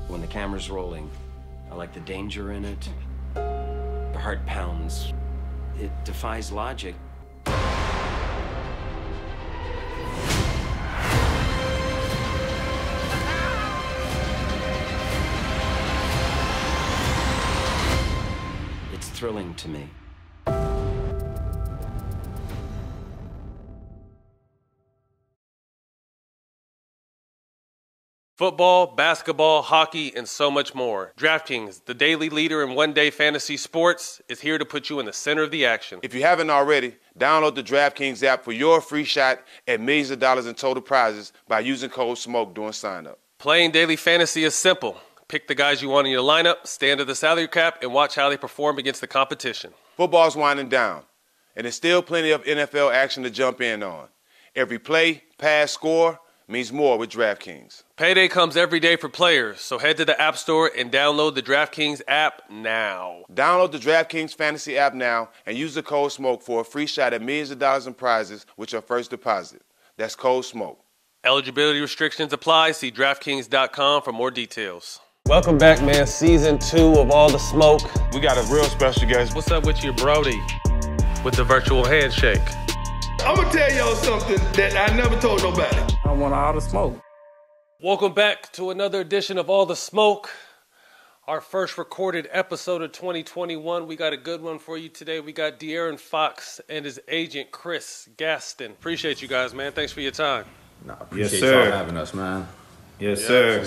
When the camera's rolling, I like the danger in it. The heart pounds. It defies logic. It's thrilling to me. Football, basketball, hockey, and so much more. DraftKings, the daily leader in one-day fantasy sports, is here to put you in the center of the action. If you haven't already, download the DraftKings app for your free shot at millions of dollars in total prizes by using code SMOKE during sign-up. Playing daily fantasy is simple. Pick the guys you want in your lineup, stay under the salary cap, and watch how they perform against the competition. Football's winding down, and there's still plenty of NFL action to jump in on. Every play, pass, score means more with DraftKings. Payday comes every day for players, so head to the App Store and download the DraftKings app now. Download the DraftKings Fantasy app now and use the code SMOKE for a free shot at millions of dollars in prizes with your first deposit. That's code SMOKE. Eligibility restrictions apply. See DraftKings.com for more details. Welcome back, man. Season 2 of All the Smoke. We got a real special guest. What's up with your Brody with the virtual handshake? I'm gonna tell y'all something that I never told nobody. I want all the smoke. Welcome back to another edition of All the Smoke. Our first recorded episode of 2021. We got a good one for you today. We got De'Aaron Fox and his agent, Chris Gaston. Appreciate you guys, man. Thanks for your time. Nah, appreciate y'all having us, man. Yes, sir. We were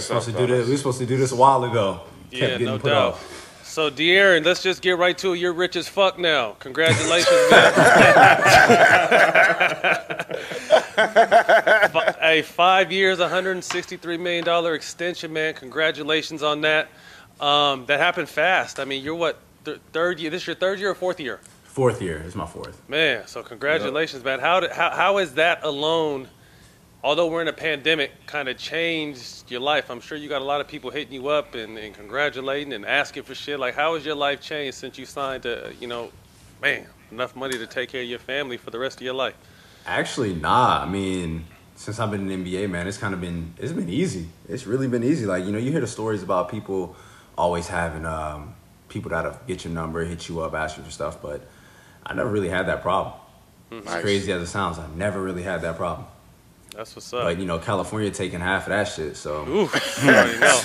supposed to do this a while ago. Yeah, no doubt. So, De'Aaron, let's just get right to it. You're rich as fuck now. Congratulations, man. Hey, 5 years, $163 million extension, man. Congratulations on that. That happened fast. I mean, you're what, third year? This is your third year or fourth year? Fourth year. It's my fourth. Man, so congratulations, man. How is that alone, although we're in a pandemic, kind of changed your life? I'm sure you got a lot of people hitting you up and congratulating and asking for shit. Like, how has your life changed since you signed, enough money to take care of your family for the rest of your life? Actually, nah. I mean, since I've been in the NBA, man, it's been easy. It's really been easy. Like, you hear the stories about people always having people that'll get your number, hit you up, ask you for stuff, but I never really had that problem. Mm-hmm. As crazy as it sounds, I never really had that problem. That's what's up. But, California taking half of that shit, so. Oof. You already know.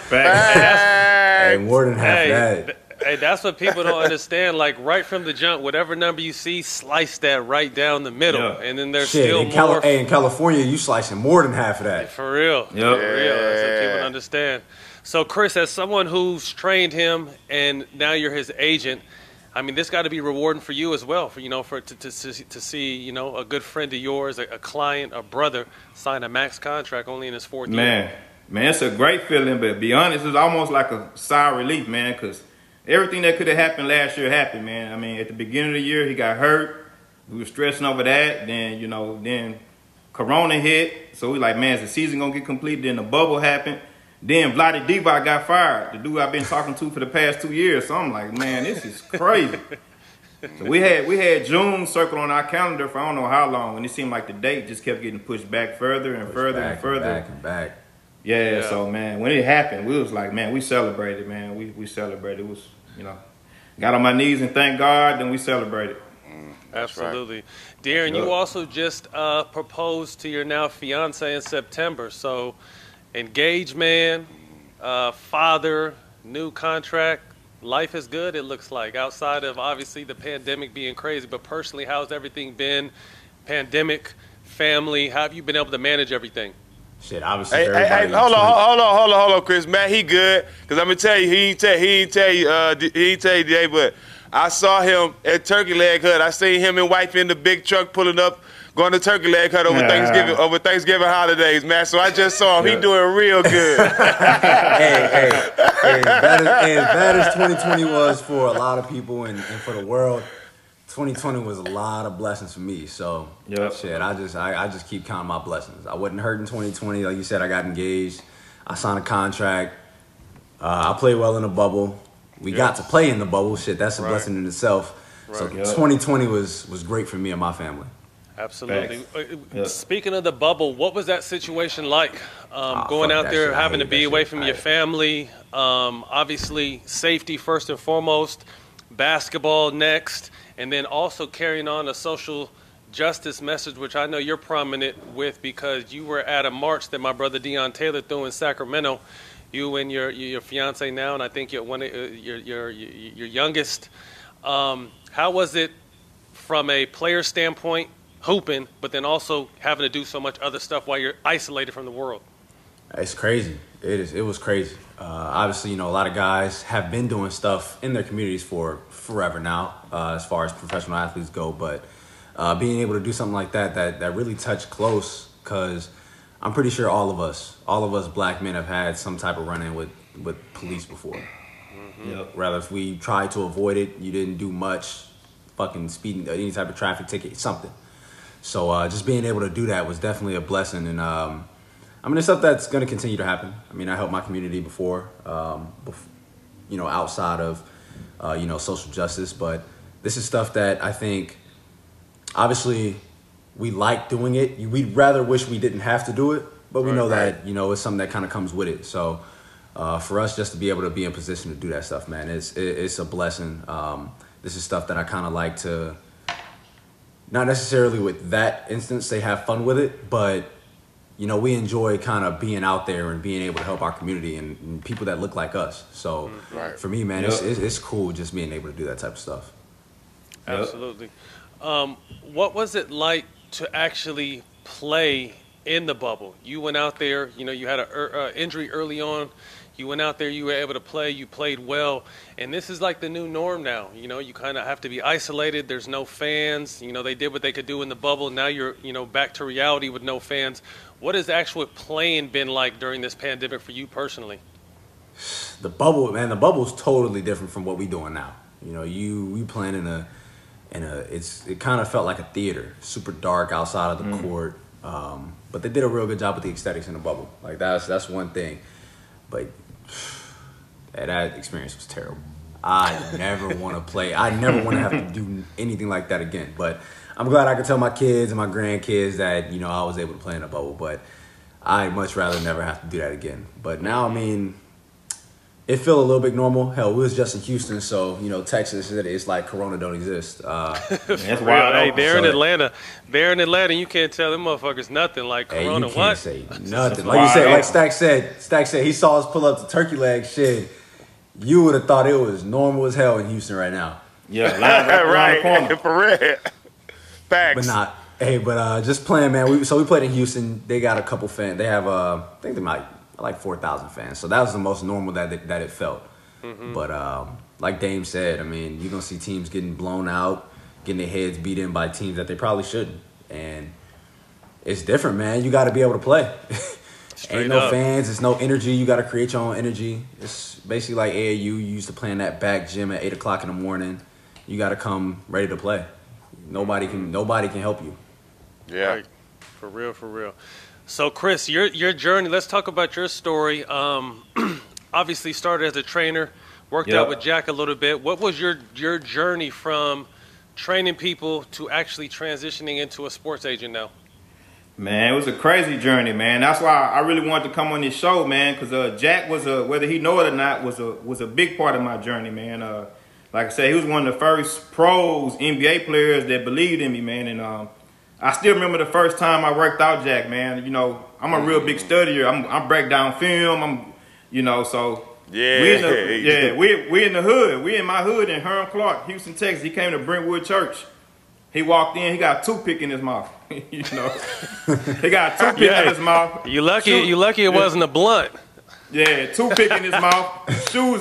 Fact. Hey, more than half of that. Hey, that's what people don't understand. Like, right from the jump, whatever number you see, slice that right down the middle. Yeah. And then there's still more. In California, you slicing more than half of that. For real. Yep. For real. That's what people don't understand. So, Chris, as someone who's trained him and now you're his agent, I mean, this got to be rewarding for you as well, to see, a good friend of yours, a client, a brother, sign a max contract only in his fourth year. Man, it's a great feeling, but to be honest, it's almost like a sigh of relief, man, because everything that could have happened last year happened, man. I mean, at the beginning of the year, he got hurt. We were stressing over that. Then, then Corona hit. So we like, man, is the season going to get completed? Then the bubble happened. Then Vlade Divac got fired, the dude I've been talking to for the past 2 years. So I'm like, man, this is crazy. So we had June circled on our calendar for I don't know how long, and it seemed like the date just kept getting pushed back further and further and further. Back. Yeah, so, man, when it happened, we was like, man, we celebrated, man. We celebrated. It was, got on my knees and thank God, then we celebrated. Absolutely. Right. De'Aaron, you also just proposed to your now fiance in September. So, engaged man, father, new contract. Life is good, it looks like, outside of obviously the pandemic being crazy. But personally, how's everything been? Pandemic, family, how have you been able to manage everything? Shit, obviously. Hey, hold on, Chris. Man, he good. Cause I'm gonna tell you, he ain't tell you today, but I saw him at Turkey Leg Hut. I seen him and wife in the big truck pulling up, going to Turkey Leg Hut over Thanksgiving holidays, man. So I just saw him. He doing real good. hey, as bad as 2020 was for a lot of people and for the world, 2020 was a lot of blessings for me. So shit, I just keep counting my blessings. I wasn't hurt in 2020. Like you said, I got engaged. I signed a contract. I played well in the bubble. We got to play in the bubble. Shit, that's a blessing in itself. Right. So 2020 was great for me and my family. Absolutely. Speaking of the bubble, what was that situation like? Going out there, having to be away from your family. Obviously, safety first and foremost. Basketball next, and then also carrying on a social justice message, which I know you're prominent with because you were at a march that my brother Deion Taylor threw in Sacramento. You and your fiance now, and I think your youngest. How was it from a player standpoint, hooping, but then also having to do so much other stuff while you're isolated from the world? It's crazy. It was crazy. Obviously, a lot of guys have been doing stuff in their communities for forever now, as far as professional athletes go. But being able to do something like that really touched close, because I'm pretty sure all of us black men have had some type of run-in with police before. Mm-hmm. Yep. Rather, if we tried to avoid it, you didn't do much, fucking speeding, any type of traffic ticket, something. So just being able to do that was definitely a blessing. And it's stuff that's going to continue to happen. I helped my community before, outside of, social justice. But this is stuff that I think, obviously, we like doing it. We'd rather wish we didn't have to do it, but we know that, it's something that kind of comes with it. So for us just to be able to be in position to do that stuff, man, it's a blessing. This is stuff that I kind of like to, not necessarily with that instance, they have fun with it, but we enjoy kind of being out there and being able to help our community and people that look like us. So for me, man, it's cool just being able to do that type of stuff. Absolutely. What was it like to actually play in the bubble? You went out there, you had an injury early on. You went out there, you were able to play, you played well. And this is like the new norm now. You kind of have to be isolated. There's no fans. They did what they could do in the bubble. Now you're, back to reality with no fans. What has actual playing been like during this pandemic for you personally? The bubble, man, the bubble's totally different from what we doing now. We playing it kind of felt like a theater, super dark outside of the court. But they did a real good job with the aesthetics in the bubble. Like that's one thing. But that experience was terrible. I never want to play. I never want to have to do anything like that again. But I'm glad I could tell my kids and my grandkids that, I was able to play in a bubble. But I'd much rather never have to do that again. But now, it feel a little bit normal. Hell, we was just in Houston, so, Texas, it's like Corona don't exist. That's wild. Hey, they're in Atlanta. They're in Atlanta. You can't tell them motherfuckers nothing like Corona. You can't say nothing. Like you said, like Stak said, he saw us pull up the turkey leg shit. You would have thought it was normal as hell in Houston right now. Yeah, right. For real. Facts. But not. Hey, but just playing, man. We played in Houston. They got a couple fans. They have, I think they might like 4,000 fans. So that was the most normal that it felt. Mm-hmm. But like Dame said, you're going to see teams getting blown out, getting their heads beat in by teams that they probably shouldn't. And it's different, man. You got to be able to play. Ain't no fans. It's no energy. You got to create your own energy. It's basically like AAU. You used to play in that back gym at 8 o'clock in the morning. You got to come ready to play. Nobody can help you. Yeah. Right. For real. So, Chris, your journey, let's talk about your story. Obviously started as a trainer, worked out with Jack a little bit. What was your journey from training people to actually transitioning into a sports agent now? Man, it was a crazy journey, man. That's why I really wanted to come on this show, man, because Jack was whether he know it or not, was a big part of my journey, man. Like I said, he was one of the first pros, NBA players that believed in me, man. And I still remember the first time I worked out Jack, man. I'm a real big studier. I break down film. So yeah, we in the hood. We in my hood in Herm Clark, Houston, Texas. He came to Brentwood Church. He walked in. He got a toothpick in his mouth. He got a toothpick in his mouth. You lucky it wasn't a blunt. Yeah, toothpick in his mouth.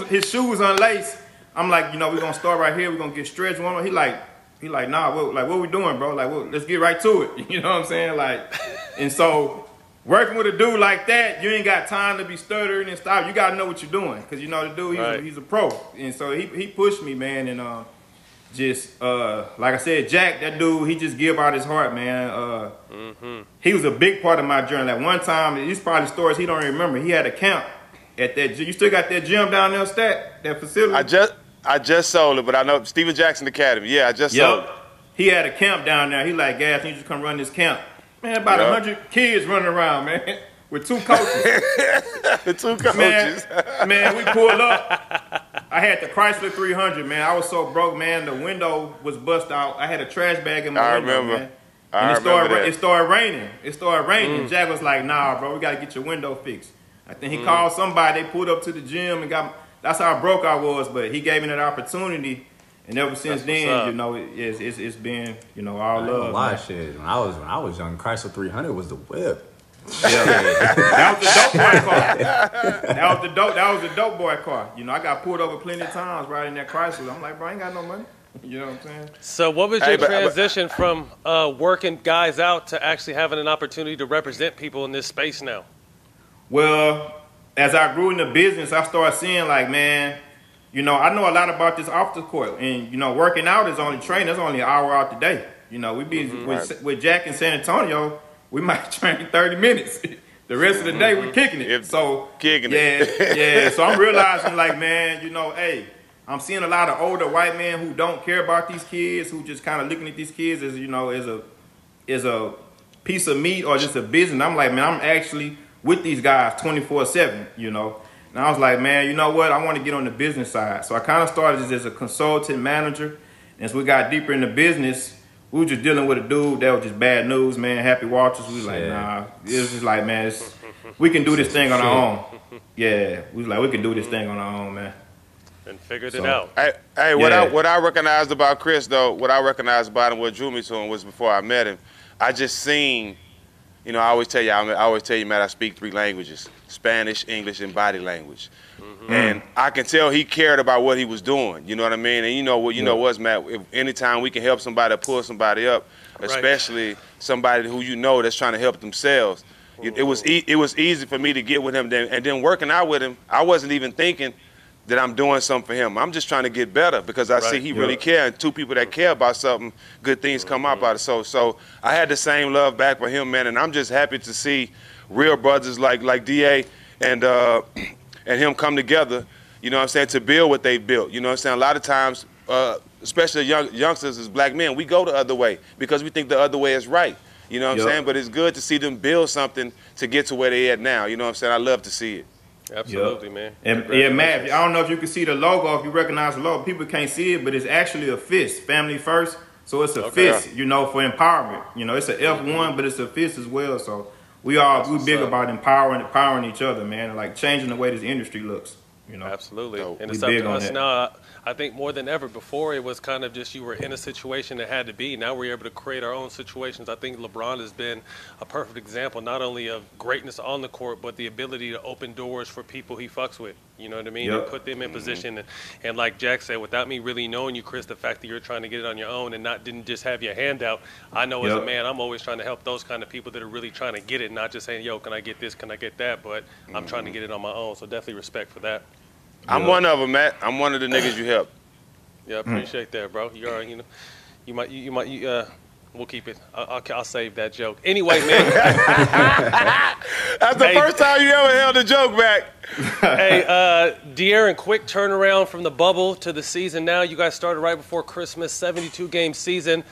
His shoes unlaced. I'm like, we're gonna start right here. We're gonna get stretched one. He like, nah. What we doing, bro? Like, let's get right to it. You know what I'm saying? And so working with a dude like that, you ain't got time to be stuttering and stuff. You gotta know what you're doing, because the dude, he's a pro. And so he pushed me, man, and like I said, Jack, that dude, he just give out his heart, man. He was a big part of my journey. Like one time, these probably stories he don't even remember. He had a camp at that gym. You still got that gym down there, Stak? That facility? I just sold it, but I know Steven Jackson Academy. Yeah, I just sold it. he had a camp down there. He like, Gas, need you to come run this camp. Man, about 100 kids running around, man, with 2 coaches. The 2 coaches. Man, we pulled up. I had the Chrysler 300, man. I was so broke, man. The window was bust out. I had a trash bag in my window, man. And it started raining. And Jack was like, nah, bro, we got to get your window fixed. I think he called somebody. They pulled up to the gym and that's how broke I was. But he gave me that opportunity. And ever since then, you know, it's been, you know, all love. A lot of shit. When I was young, Chrysler 300 was the whip. Yeah. That was the dope boy car. That was the dope boy car. You know, I got pulled over plenty of times riding that Chrysler. I'm like, bro, I ain't got no money. You know what I'm saying? So what was your transition from working guys out to actually having an opportunity to represent people in this space now? Well, as I grew in the business, I started seeing like, man, you know, I know a lot about this off the court. And, you know, working out is only training. It's only an hour out the day. You know, we be with Jack in San Antonio, we might train 30 minutes. The rest of the day, we're kicking it. So I'm realizing, like, man, you know, hey, I'm seeing a lot of older white men who don't care about these kids, who just kind of looking at these kids as, you know, as a piece of meat or just a business. And I'm like, man, I'm actually with these guys 24/7, you know. And I was like, man, you know what? I want to get on the business side. So I kind of started as a consultant manager. And as we got deeper in the business, we were just dealing with a dude that was just bad news, man. Happy Walters. We was like, nah. It was just like, man, we can do this thing on our own. Yeah, we was like, we can do this thing on our own, man. And figured it out. Hey, what I recognized about Chris, though, what I recognized about him, what drew me to him was before I met him, I just seen, you know, I always tell you, Matt, I speak 3 languages: Spanish, English, and body language. And I can tell he cared about what he was doing. You know what I mean? And you know what? You know what's, Matt? If anytime we can help somebody pull somebody up, especially somebody who you know that's trying to help themselves, it was easy for me to get with him. And then working out with him, I wasn't even thinking that I'm doing something for him. I'm just trying to get better because I see he really cares. And 2 people that care about something, good things come up out of it. So I had the same love back for him, man. And I'm just happy to see real brothers like DA and him come together, you know what I'm saying, to build what they built. You know what I'm saying? A lot of times, especially youngsters as black men, we go the other way because we think the other way is right. You know what I'm saying? But it's good to see them build something to get to where they at now. You know what I'm saying? I love to see it. Absolutely, man. And yeah, Matt, I don't know if you can see the logo, if you recognize the logo. People can't see it, but it's actually a fist, family first. So it's a fist, you know, for empowerment. You know, it's an F1, but it's a fist as well. So we big about empowering each other, man, and like changing the way this industry looks. You know, absolutely. And it's up to us now. I think more than ever before, it was kind of just you were in a situation that had to be. Now we're able to create our own situations. I think LeBron has been a perfect example, not only of greatness on the court, but the ability to open doors for people he fucks with. You know what I mean? And put them in position. And like Jack said, without me really knowing you, Chris, the fact that you're trying to get it on your own and didn't just have your hand out, I know as a man, I'm always trying to help those kind of people that are really trying to get it, not just saying, yo, can I get this, can I get that, but I'm trying to get it on my own. So definitely respect for that. I'm one of them, Matt. I'm one of the niggas you help. Yeah, appreciate that, bro. You might, we'll keep it. I'll save that joke. Anyway, man. That's the first time you ever held a joke back. Hey, De'Aaron, quick turnaround from the bubble to the season now. You guys started right before Christmas, 72-game season.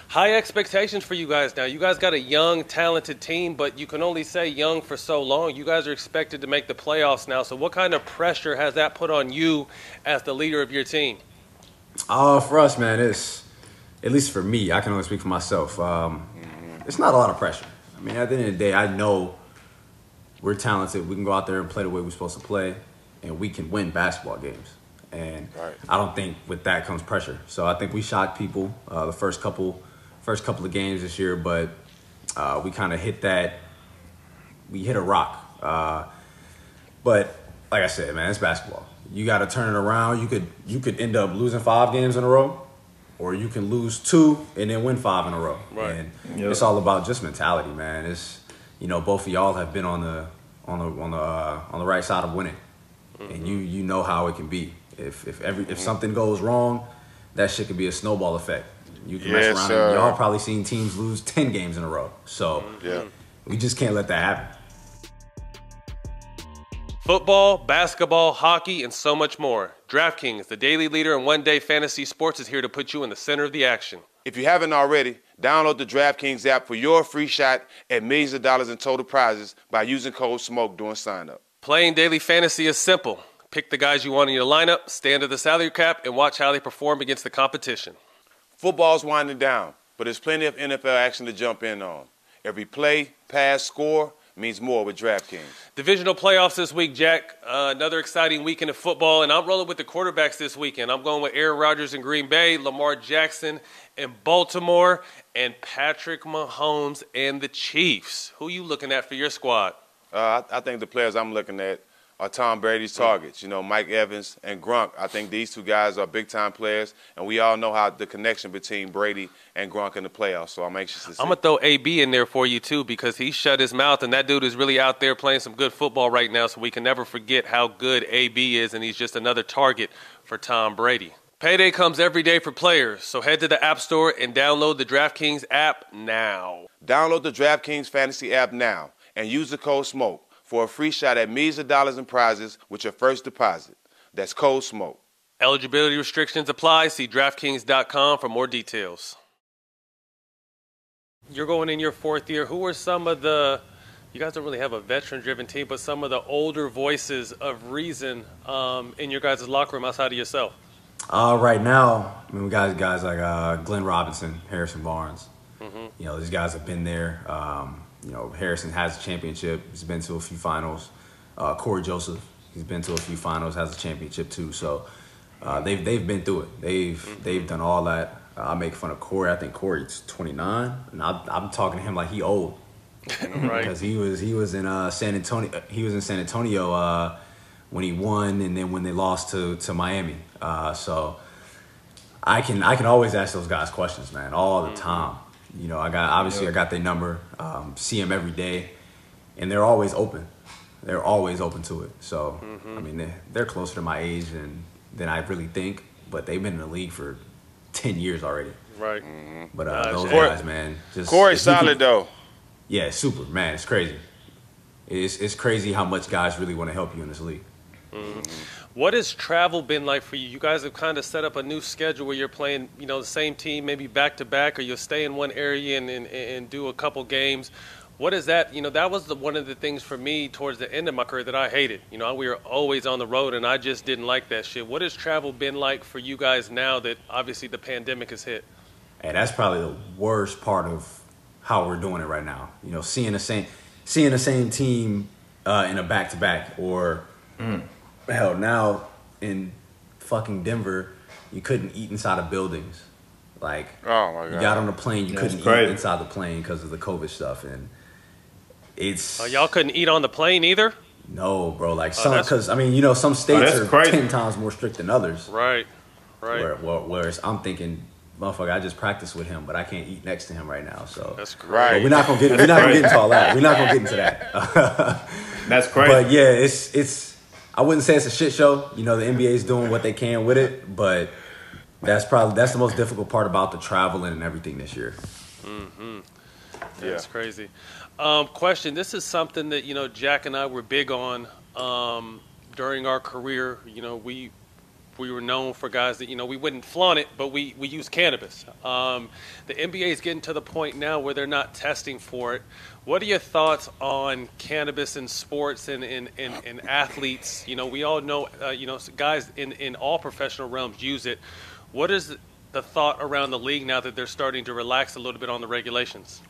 High expectations for you guys now. You guys got a young, talented team, but you can only say young for so long. You guys are expected to make the playoffs now. So what kind of pressure has that put on you as the leader of your team? For us, man, it's, at least for me, I can only speak for myself. It's not a lot of pressure. I mean, at the end of the day, I know we're talented. We can go out there and play the way we're supposed to play, and we can win basketball games. And I don't think with that comes pressure. So I think we shocked people the first couple of games this year, but we kind of hit a rock. But like I said, man, it's basketball. You got to turn it around. You could end up losing 5 games in a row, or you can lose 2 and then win 5 in a row. Right. And it's all about just mentality, man. It's, you know, both of y'all have been on the right side of winning, and you know how it can be. If something goes wrong, that shit could be a snowball effect. You can mess around. And y'all probably seen teams lose 10 games in a row. So we just can't let that happen. Football, basketball, hockey, and so much more. DraftKings, the daily leader in one-day fantasy sports, is here to put you in the center of the action. If you haven't already, download the DraftKings app for your free shot at millions of dollars in total prizes by using code SMOKE during sign-up. Playing daily fantasy is simple. Pick the guys you want in your lineup, stay under the salary cap, and watch how they perform against the competition. Football's winding down, but there's plenty of NFL action to jump in on. Every play, pass, score means more with DraftKings. Divisional playoffs this week, Jack. Another exciting weekend of football, and I'm rolling with the quarterbacks this weekend. I'm going with Aaron Rodgers in Green Bay, Lamar Jackson in Baltimore, and Patrick Mahomes and the Chiefs. Who you looking at for your squad? I think the players I'm looking at are Tom Brady's targets. You know, Mike Evans and Gronk. I think these two guys are big-time players, and we all know how the connection between Brady and Gronk in the playoffs, so I'm anxious to see. I'm going to throw AB in there for you, too, because he shut his mouth, and that dude is really out there playing some good football right now, so we can never forget how good AB is, and he's just another target for Tom Brady. Payday comes every day for players, so head to the App Store and download the DraftKings app now. Download the DraftKings Fantasy app now and use the code SMOKE for a free shot at millions of dollars in prizes with your first deposit. That's code SMOKE. Eligibility restrictions apply. See DraftKings.com for more details. You're going in your fourth year. Who are some of the, you guys don't really have a veteran-driven team, but some of the older voices of reason in your guys' locker room outside of yourself? Right now, I mean, we got guys like Glenn Robinson, Harrison Barnes. Mm-hmm. You know, these guys have been there. You know, Harrison has a championship. He's been to a few finals. Corey Joseph, he's been to a few finals, has a championship too. So they've been through it. They've done all that. I make fun of Corey. I think Corey's 29, and I'm talking to him like he old, right? Because he was in San Antonio. He was in San Antonio when he won, and then when they lost to Miami. So I can always ask those guys questions, man, all the time. You know, I got their number, see them every day, and they're always open. They're always open to it. So, I mean, they're closer to my age than I really think, but they've been in the league for 10 years already. Right. But those guys, man. Corey's solid, though. Yeah, super, man. It's crazy. It's crazy how much guys really want to help you in this league. What has travel been like for you? You guys have kind of set up a new schedule where you're playing, you know, the same team maybe back to back, or you'll stay in one area and do a couple games. What is that? You know, that was one of the things for me towards the end of my career that I hated. You know, we were always on the road, and I just didn't like that shit. What has travel been like for you guys now that obviously the pandemic has hit? Hey, that's probably the worst part of how we're doing it right now. You know, seeing the same team in a back to back, or hell, now in fucking Denver, you couldn't eat inside of buildings. Like, oh my God, you got on the plane, you couldn't eat inside the plane because of the COVID stuff, and it's. Y'all couldn't eat on the plane either? No, bro. Like because I mean, you know, some states are 10 times more strict than others. Right. Whereas I'm thinking, motherfucker, I just practiced with him, but I can't eat next to him right now. So that's great. But we're not gonna get into all that. We're not gonna get into that. That's crazy. But yeah, it's. I wouldn't say it's a shit show. You know, the NBA's doing what they can with it, but that's the most difficult part about the traveling and everything this year. That's crazy. Question: this is something that, you know, Jack and I were big on during our career. You know, we were known for guys that, you know, we wouldn't flaunt it, but we use cannabis. The NBA is getting to the point now where they're not testing for it. What are your thoughts on cannabis in sports and athletes? You know, we all know, you know, guys in all professional realms use it. What is the thought around the league now that they're starting to relax a little bit on the regulations?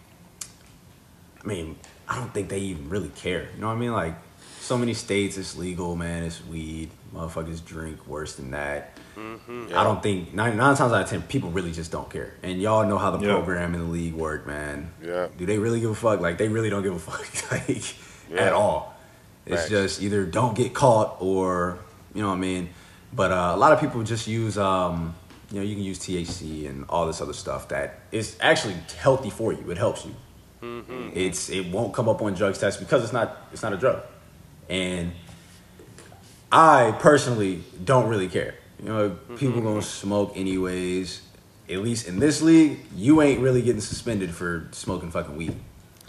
I mean, I don't think they even really care. You know what I mean? Like, so many states, it's legal, man. It's weed. Motherfuckers drink worse than that. I don't think, nine times out of 10, people really just don't care. And y'all know how the program in the league work, man. Yeah. Do they really give a fuck? Like, they really don't give a fuck, like, at all. It's just either don't get caught or, you know what I mean? But a lot of people just use, you know, you can use THC and all this other stuff that is actually healthy for you. It helps you. It won't come up on drugs tests because it's not a drug. And I personally don't really care. You know, people gonna smoke anyways. At least in this league, you ain't really getting suspended for smoking fucking weed.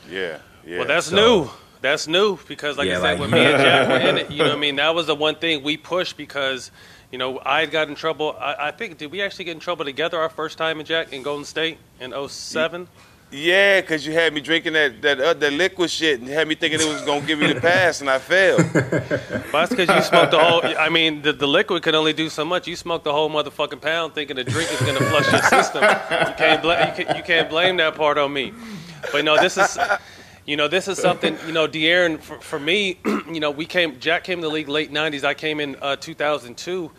Yeah. Well, that's new. That's new because, like I said, when me and Jack were in it, you know what I mean? That was the one thing we pushed because, You know, I had got in trouble. I think, did we actually get in trouble together our first time in Golden State in 07? Yeah, because you had me drinking that liquid shit and you had me thinking it was going to give me the pass, and I failed. But that's because you smoked the whole, I mean, the liquid could only do so much. You smoked the whole motherfucking pound thinking the drink is going to flush your system. You can't blame that part on me. But no, this is... You know, this is something, you know, De'Aaron, for me, you know, Jack came in the league late 90s. I came in 2002.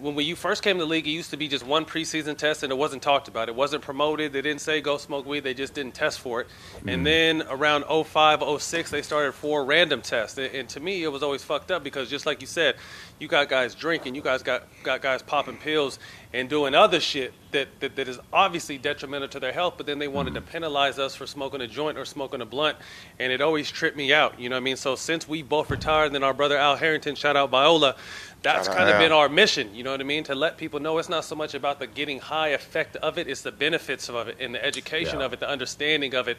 When you first came to the league, it used to be just one preseason test, and it wasn't talked about. It wasn't promoted. They didn't say go smoke weed. They just didn't test for it. And then around 05, 06, they started 4 random tests. And to me, it was always fucked up because just like you said, you got guys drinking, you guys got guys popping pills and doing other shit that is obviously detrimental to their health, but then they wanted to penalize us for smoking a joint or smoking a blunt, and it always tripped me out, you know what I mean? So since we both retired, and then our brother Al Harrington, shout out Viola, that's kind of been our mission, you know what I mean? To let people know it's not so much about the getting high effect of it, it's the benefits of it and the education of it, the understanding of it,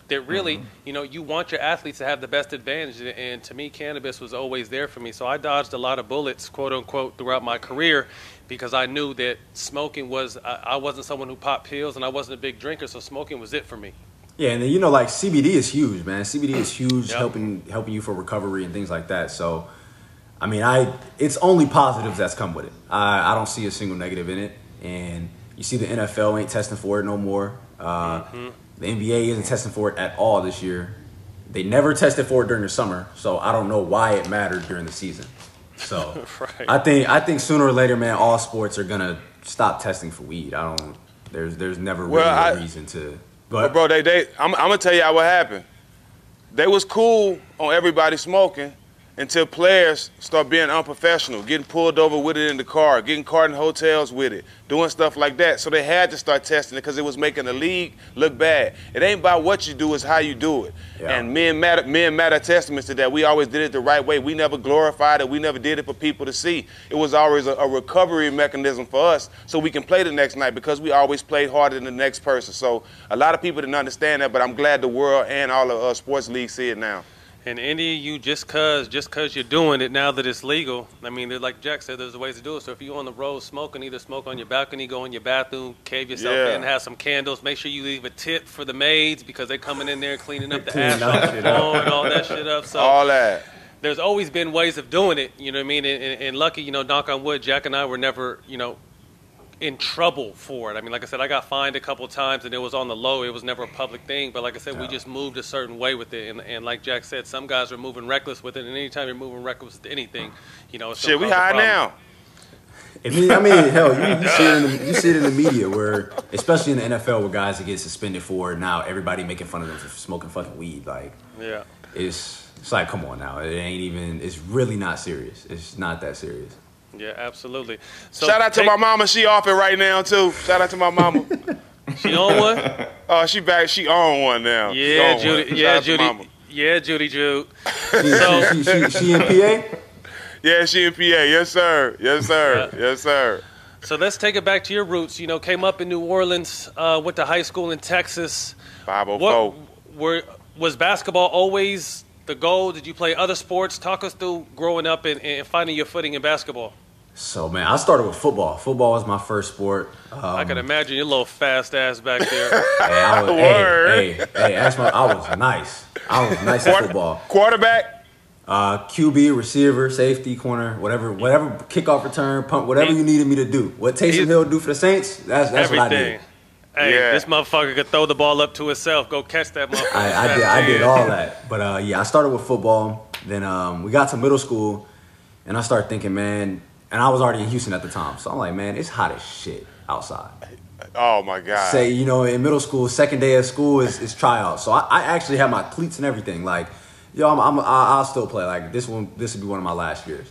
that really, you know, you want your athletes to have the best advantage. And to me, cannabis was always there for me. So I dodged a lot of bullets, quote unquote, throughout my career because I knew that smoking was, I wasn't someone who popped pills and I wasn't a big drinker, so smoking was it for me. Yeah, and then, you know, like CBD is huge, man. CBD is huge, helping you for recovery and things like that. So, I mean, it's only positives that's come with it. I don't see a single negative in it. And you see the NFL ain't testing for it no more. The NBA isn't testing for it at all this year. They never tested for it during the summer, so I don't know why it mattered during the season. So right. I think sooner or later, man, all sports are gonna stop testing for weed. There's never really a reason to. But bro, I'm gonna tell y'all what happened. They was cool on everybody smoking until players start being unprofessional, getting pulled over with it in the car, getting caught in hotels with it, doing stuff like that. So they had to start testing it because it was making the league look bad. It ain't about what you do, it's how you do it. Yeah. And me and Matt are testaments to that. We always did it the right way. We never glorified it. We never did it for people to see. It was always a recovery mechanism for us so we can play the next night because we always played harder than the next person. So a lot of people didn't understand that, but I'm glad the world and all of sports leagues see it now. And any of you, just cause you're doing it now that it's legal, I mean, like Jack said, there's ways to do it. So if you're on the road smoking, either smoke on your balcony, go in your bathroom, cave yourself in, have some candles. Make sure you leave a tip for the maids because they're coming in there cleaning up the ash and all that shit up. So all that. There's always been ways of doing it, you know what I mean? And lucky, you know, knock on wood, Jack and I were never, you know, in trouble for it. I mean, like I said, I got fined a couple of times and it was on the low. It was never a public thing. But like I said, we just moved a certain way with it. And like Jack said, some guys are moving reckless with it. And anytime you're moving reckless with anything, you know, it's shit, we high now. I mean, hell, you see it in the media where, especially in the NFL, where guys that get suspended for now, everybody making fun of them for smoking fucking weed. Like, yeah, it's like, come on now, it ain't even. It's really not serious. It's not that serious. Yeah, absolutely. So shout out to my mama. She off it right now too. Shout out to my mama. She on one? Oh, she back. She on one now. Yeah, Judy. Yeah, Judy. Yeah, Judy. Jude. She in PA? Yeah, she in PA. Yes, sir. Yes, sir. Yeah. Yes, sir. So let's take it back to your roots. You know, came up in New Orleans, went to high school in Texas. 504. Was basketball always the goal? Did you play other sports? Talk us through growing up and finding your footing in basketball. So, man, I started with football. Football was my first sport. I can imagine your little fast ass back there. I was nice. I was nice at football. Quarterback? QB, receiver, safety, corner, whatever kickoff return, punt, whatever you needed me to do. What Taysom Hill do for the Saints, that's what I did. Hey, this motherfucker could throw the ball up to himself. Go catch that motherfucker. I did all that. But, I started with football. Then we got to middle school, and I started thinking, man, and I was already in Houston at the time. So I'm like, man, it's hot as shit outside. Oh, my God. Say, you know, in middle school, second day of school is tryouts. So I actually had my cleats and everything. Like, yo, I'll still play. Like, this would be one of my last years.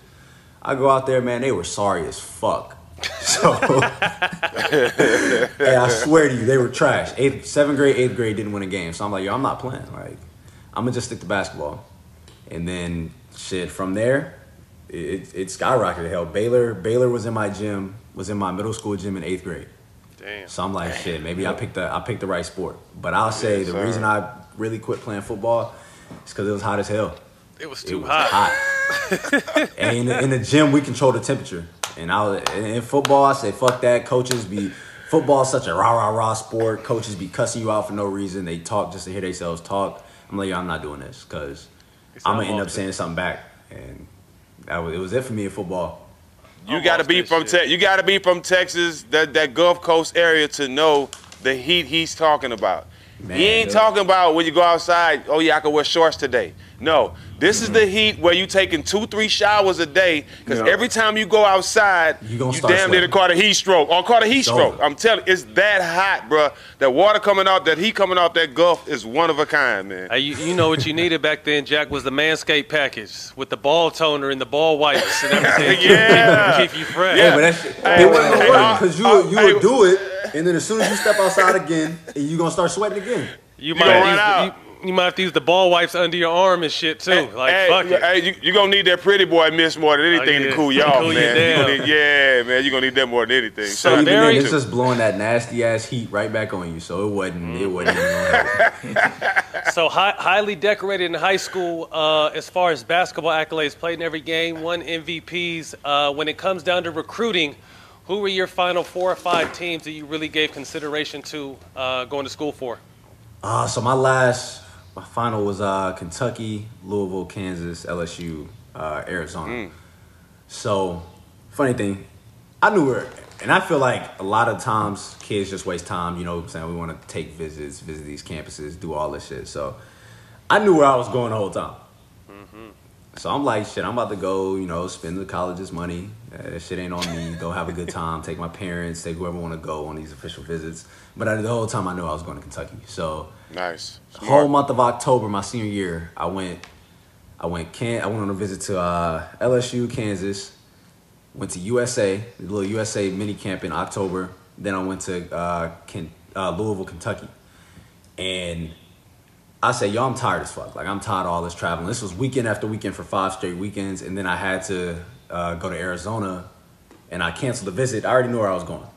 I go out there, man, they were sorry as fuck. So, hey, I swear to you, they were trash. 7th grade, 8th grade didn't win a game. So I'm like, yo, I'm not playing. Like, I'm going to just stick to basketball. And then, shit, from there, it skyrocketed. Hell, Baylor was in my gym, was in my middle school gym in 8th grade. Damn. So I'm like, shit, maybe I picked the right sport. But I'll say the reason I really quit playing football is because it was hot as hell. It was too hot. And in the gym, we control the temperature. And in football, I say fuck that. Football is such a rah sport. Coaches be cussing you out for no reason. They talk just to hear themselves talk. I'm like, yo, I'm not doing this because I'm gonna end up saying something back. And it was it for me in football. You gotta be from Texas, that Gulf Coast area to know the heat he's talking about. Man, he ain't talking about when you go outside, oh yeah, I can wear shorts today. No, this is the heat where you taking 2-3 showers a day because every time you go outside, you damn near caught a heat stroke or caught a heat stroke. I'm telling you, it's that hot, bro. That water coming out, that heat coming out that Gulf is one of a kind, man. You know what you needed back then, Jack, was the Manscaped package with the ball toner and the ball wipes and everything. Keep you fresh. Yeah, but it wasn't gonna work because you would do it, and then as soon as you step outside again, you're gonna start sweating again. You might have to use the ball wipes under your arm and shit too. Fuck it. Hey, you gonna need that pretty boy mist more than anything to cool y'all, man. Man, you gonna need that more than anything. So even then, it's just blowing that nasty ass heat right back on you. So it wasn't even gonna help. So highly decorated in high school as far as basketball accolades, played in every game, won MVPs. When it comes down to recruiting, who were your final 4 or 5 teams that you really gave consideration to going to school for? So my final was Kentucky, Louisville, Kansas, LSU, Arizona. So, funny thing, I knew where, and I feel like a lot of times kids just waste time, you know what I'm saying? We want to take visits, visit these campuses, do all this shit. So, I knew where I was going the whole time. So I'm like, shit, I'm about to go, you know, spend the college's money. That shit ain't on me. Go have a good time. Take my parents, take whoever want to go on these official visits. But the whole time I knew I was going to Kentucky. So nice. Whole month of October, my senior year, I went on a visit to LSU, Kansas. Went to USA, the little USA mini camp in October. Then I went to Louisville, Kentucky. And I said, yo, I'm tired as fuck. Like, I'm tired of all this traveling. This was weekend after weekend for 5 straight weekends. And then I had to go to Arizona, and I canceled the visit. I already knew where I was going.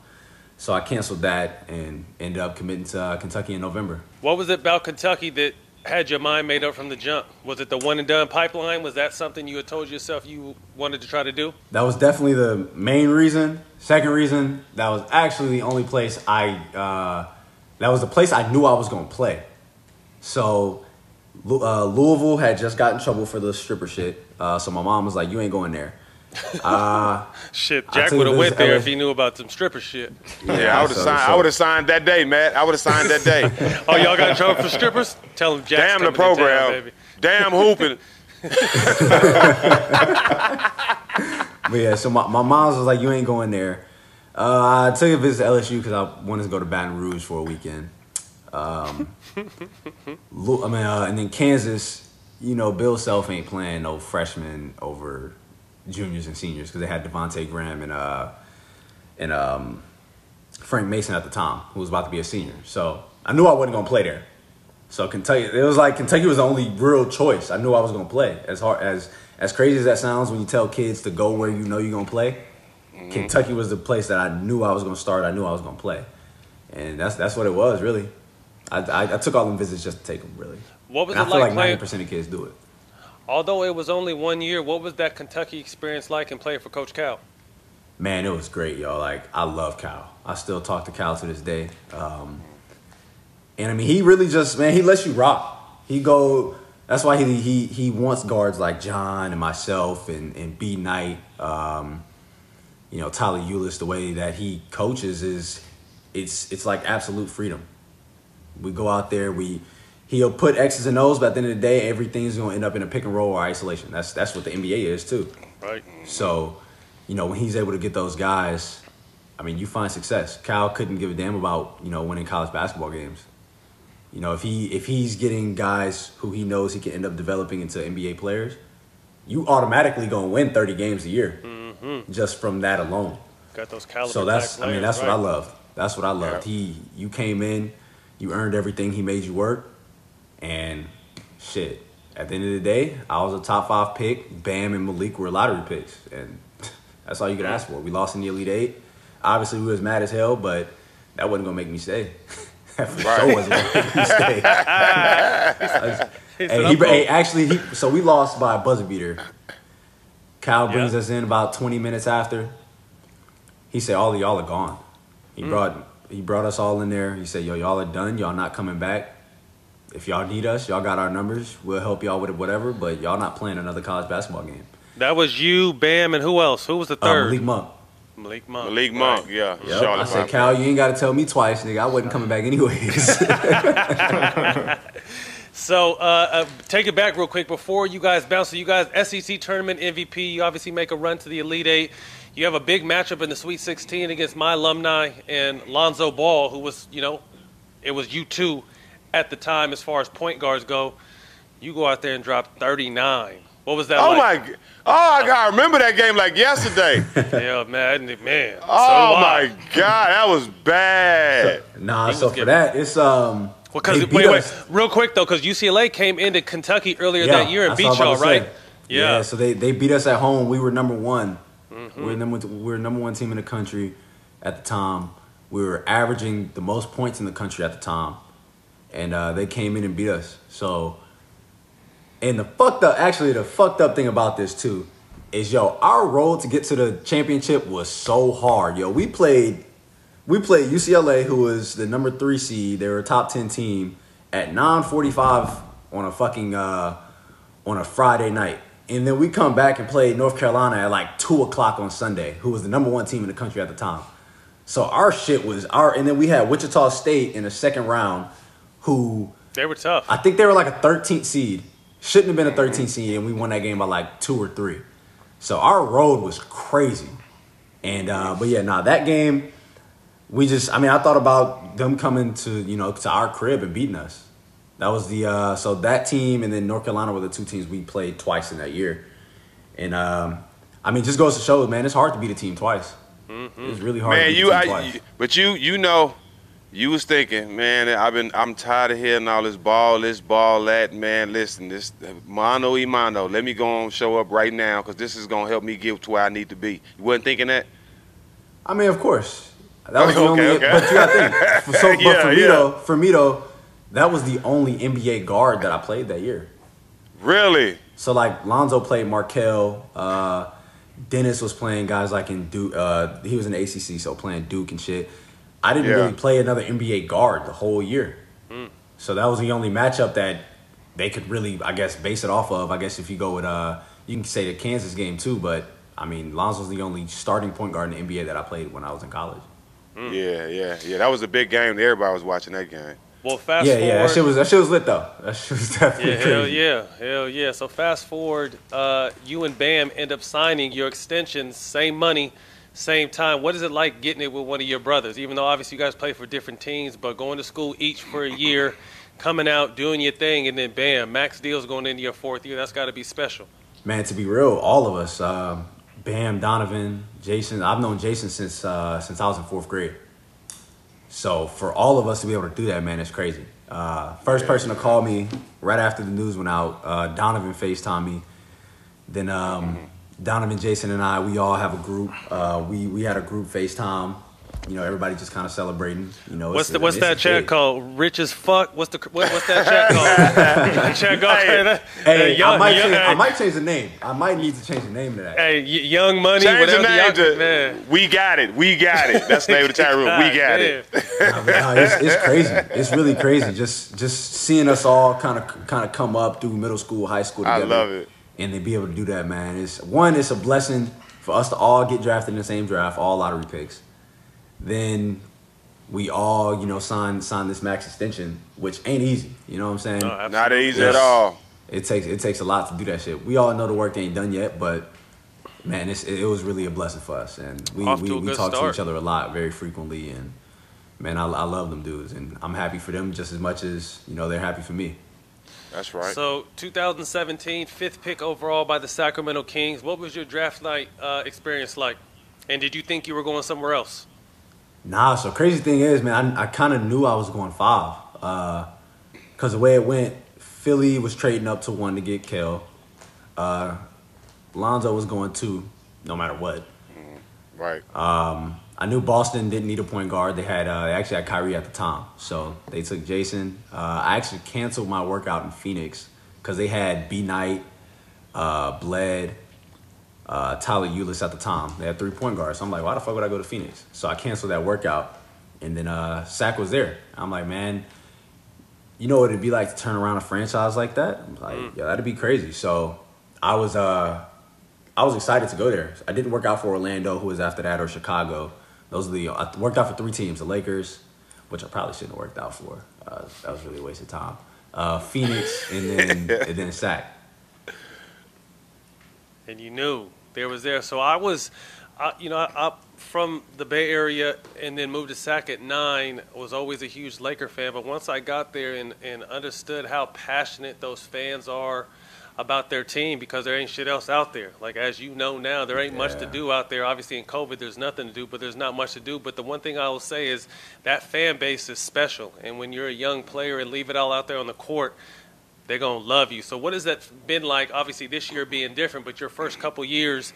So I canceled that and ended up committing to Kentucky in November. What was it about Kentucky that had your mind made up from the jump? Was it the one-and-done pipeline? Was that something you had told yourself you wanted to try to do? That was definitely the main reason. Second reason, that was actually the only place that was the place I knew I was going to play. So Louisville had just got in trouble for the stripper shit. So my mom was like, you ain't going there. Shit, Jack would have went there if he knew about some stripper shit. Yeah, I would have signed that day, Matt. I would have signed that day. Oh, y'all got in trouble for strippers? Tell him Jack's damn the program. Town, baby. Damn hooping. But yeah, so my mom was like, you ain't going there. I took a visit to LSU because I wanted to go to Baton Rouge for a weekend. And then Kansas, you know, Bill Self ain't playing no freshmen over juniors and seniors because they had Devontae Graham and Frank Mason at the time, who was about to be a senior. So I knew I wasn't going to play there. So Kentucky was the only real choice. I knew I was going to play. As crazy as that sounds when you tell kids to go where you know you're going to play, Kentucky was the place that I knew I was going to start. I knew I was going to play. And that's what it was, really. I took all them visits just to take them, really. What was and it I feel like playing? 90% of kids do it. Although it was only 1 year, what was that Kentucky experience like in playing for Coach Cal? Man, it was great, yo. Like, I love Cal. I still talk to Cal to this day. And, I mean, he really just, man, he lets you rock. That's why he wants guards like John and myself and B. Knight, you know, Tyler Eulis. The way that he coaches it's like absolute freedom. We go out there, he'll put X's and O's, but at the end of the day, everything's going to end up in a pick and roll or isolation. That's what the NBA is, too. Right. So, you know, when he's able to get those guys, I mean, you find success. Cal couldn't give a damn about, you know, winning college basketball games. You know, if he's getting guys who he knows he can end up developing into NBA players, you automatically going to win 30 games a year just from that alone. Got those caliber So that's players, that's right? what I loved. That's what I loved. Yeah. You came in, you earned everything, he made you work, and shit. At the end of the day, I was a top 5 pick. Bam and Malik were lottery picks, and that's all you could ask for. We lost in the Elite Eight. Obviously, we was mad as hell, but that wasn't gonna make me stay. That for sure wasn't gonna make me stay. So we lost by a buzzer beater. Cal brings us in about 20 minutes after. he said, all of y'all are gone. He brought us all in there. He said, yo, y'all are done. Y'all not coming back. If y'all need us, y'all got our numbers. We'll help y'all with it, whatever. But y'all not playing another college basketball game. That was you, Bam, and who else? Who was the third? Malik Monk. Malik Monk. Malik Monk, yeah. Yep. I said, Cal, you ain't got to tell me twice, nigga. I wasn't coming back anyways. So take it back real quick before you guys bounce. So you guys, SEC tournament MVP. You obviously make a run to the Elite Eight. You have a big matchup in the Sweet 16 against my alumni and Lonzo Ball, who was, it was you two at the time as far as point guards go. You go out there and drop 39. What was that like? I remember that game like yesterday. Yeah, man. Oh, my God. That was bad. So for that, it's wait, real quick though, because UCLA came into Kentucky earlier that year and beat y'all, right? Yeah. So they beat us at home. We were number one. We were number one team in the country at the time. We were averaging the most points in the country at the time, and they came in and beat us. So, and the fucked up thing about this too is, our road to get to the championship was so hard. We played UCLA, who was the number 3 seed. They were a top 10 team at 9:45 on a fucking on a Friday night. And then we come back and play North Carolina at like 2 o'clock on Sunday, who was the number 1 team in the country at the time. So our shit was and then we had Wichita State in the second round, who they were tough. I think they were like a 13th seed. Shouldn't have been a 13th seed, and we won that game by like 2 or 3. So our road was crazy. And that game, I thought about them coming to our crib and beating us. That was so that team and then North Carolina were the 2 teams we played twice in that year. And just goes to show, man, it's hard to beat a team twice. Mm-hmm. It's really hard to beat a team twice. But you was thinking, man, I'm tired of hearing all this ball, that, man. Listen, this mano y mano. Let me go on show up right now because this is gonna help me get to where I need to be. You wasn't thinking that? Of course. That was the only. But you gotta think. For me though, that was the only NBA guard that I played that year. Really? So like Lonzo played Markel. Dennis was playing guys like in Duke. He was in the ACC, so playing Duke and shit. I didn't really play another NBA guard the whole year. So that was the only matchup that they could really, I guess, base it off of. I guess if you go with, you can say the Kansas game too, but Lonzo's the only starting point guard in the NBA that I played when I was in college. Yeah. That was a big game. Everybody was watching that game. Well, fast forward. Yeah, that shit was lit though. That shit was definitely crazy. Hell yeah. So fast forward, you and Bam end up signing your extensions, same money, same time. What is it like getting it with one of your brothers? Even though obviously you guys play for different teams, but going to school each for a year, coming out, doing your thing, and then bam, max deals going into your 4th year. That's got to be special. Man, to be real, all of us, Bam, Donovan, Jayson. I've known Jayson since I was in 4th grade. So for all of us to be able to do that, man, it's crazy. First person to call me right after the news went out, Donovan FaceTimed me. Then Donovan, Jayson, and I, we all have a group. We had a group FaceTime. Everybody just kind of celebrating. What's that chat called? Rich as fuck. What's that chat called? Chat called. Hey, I might change the name. I might need to change the name to that. Hey, Young Money. Change whatever the name man. We got it. That's the name of the chat room. We got it. It's crazy. It's really crazy. Just seeing us all kind of come up through middle school, high school together. I love it. And to be able to do that, man, it's a blessing for us to all get drafted in the same draft, all lottery picks. Then we all, sign this max extension, which ain't easy. You know what I'm saying? No, not easy at all. It takes a lot to do that shit. We all know the work ain't done yet, but man, it was really a blessing for us, and we talk to each other a lot, very frequently, and man, I love them dudes, and I'm happy for them just as much as they're happy for me. That's right. So 2017, 5th pick overall by the Sacramento Kings. What was your draft night experience like, and did you think you were going somewhere else? Nah, so crazy thing is, man, I kind of knew I was going 5. Because the way it went, Philly was trading up to 1 to get Kel. Lonzo was going 2, no matter what. Right. I knew Boston didn't need a point guard. They actually had Kyrie at the time. So they took Jayson. I actually canceled my workout in Phoenix because they had B-Knight, Bled, Tyler Ulis at the time. They had 3 point guards. So I'm like, why the fuck would I go to Phoenix? So I canceled that workout. And then Stak was there. I'm like, man, you know what it'd be like to turn around a franchise like that? I'm like, yeah, that'd be crazy. So I was excited to go there. I didn't work out for Orlando, who was after that, or Chicago. I worked out for 3 teams: the Lakers, which I probably shouldn't have worked out for. That was really a waste of time. Phoenix, and then Stak. And you knew there was there. So I was, I from the Bay Area and then moved to Sac at 9. I was always a huge Laker fan. But once I got there and understood how passionate those fans are about their team, because there ain't shit else out there. Like, as you know now, there ain't much to do out there. Obviously, in COVID, there's nothing to do, but there's not much to do. But the one thing I will say is that fan base is special. And when you're a young player and leave it all out there on the court, they're going to love you. So what has that been like? Obviously, this year being different, but your first couple years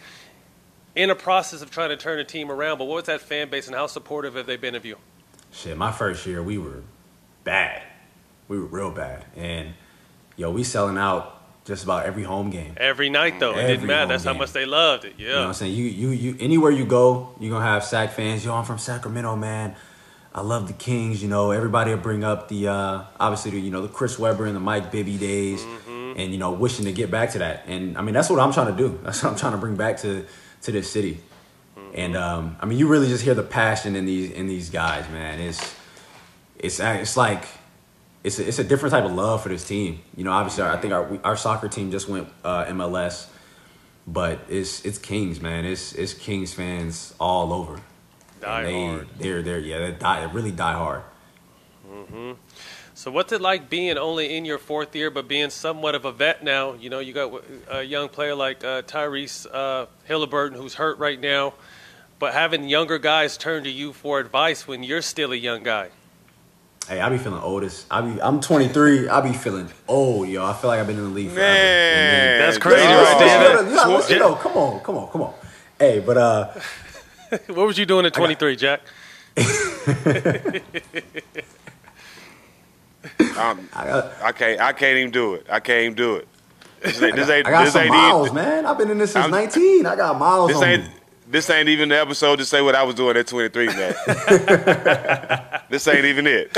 in a process of trying to turn a team around. But what was that fan base, and how supportive have they been of you? Shit, my first year, we were bad. We were real bad. And, we selling out just about every home game. Every night, though. It didn't matter. That's how much they loved it. Yeah. You know what I'm saying? You anywhere you go, you're going to have Sac fans. I'm from Sacramento, man. I love the Kings. Everybody will bring up the, obviously, the Chris Webber and the Mike Bibby days. And, wishing to get back to that. And, that's what I'm trying to do. That's what I'm trying to bring back to this city. And, you really just hear the passion in these guys, man. It's like... It's a different type of love for this team. Obviously, I think our soccer team just went MLS, but it's Kings, man. It's Kings fans all over. Hard. They're they really die hard. So what's it like being only in your 4th year, but being somewhat of a vet now? You got a young player like Tyrese Haliburton, who's hurt right now, but having younger guys turn to you for advice when you're still a young guy. Hey, I be feeling oldest. I'm 23. I be feeling old, yo. I feel like I've been in the league forever. Man, that's crazy right there. Come on. Hey, but what was you doing at 23, Jack? I can't even do it. I can't even do it. I got some miles, man. I've been in this since 19. I got miles on me. This ain't even the episode to say what I was doing at 23, man. This ain't even it.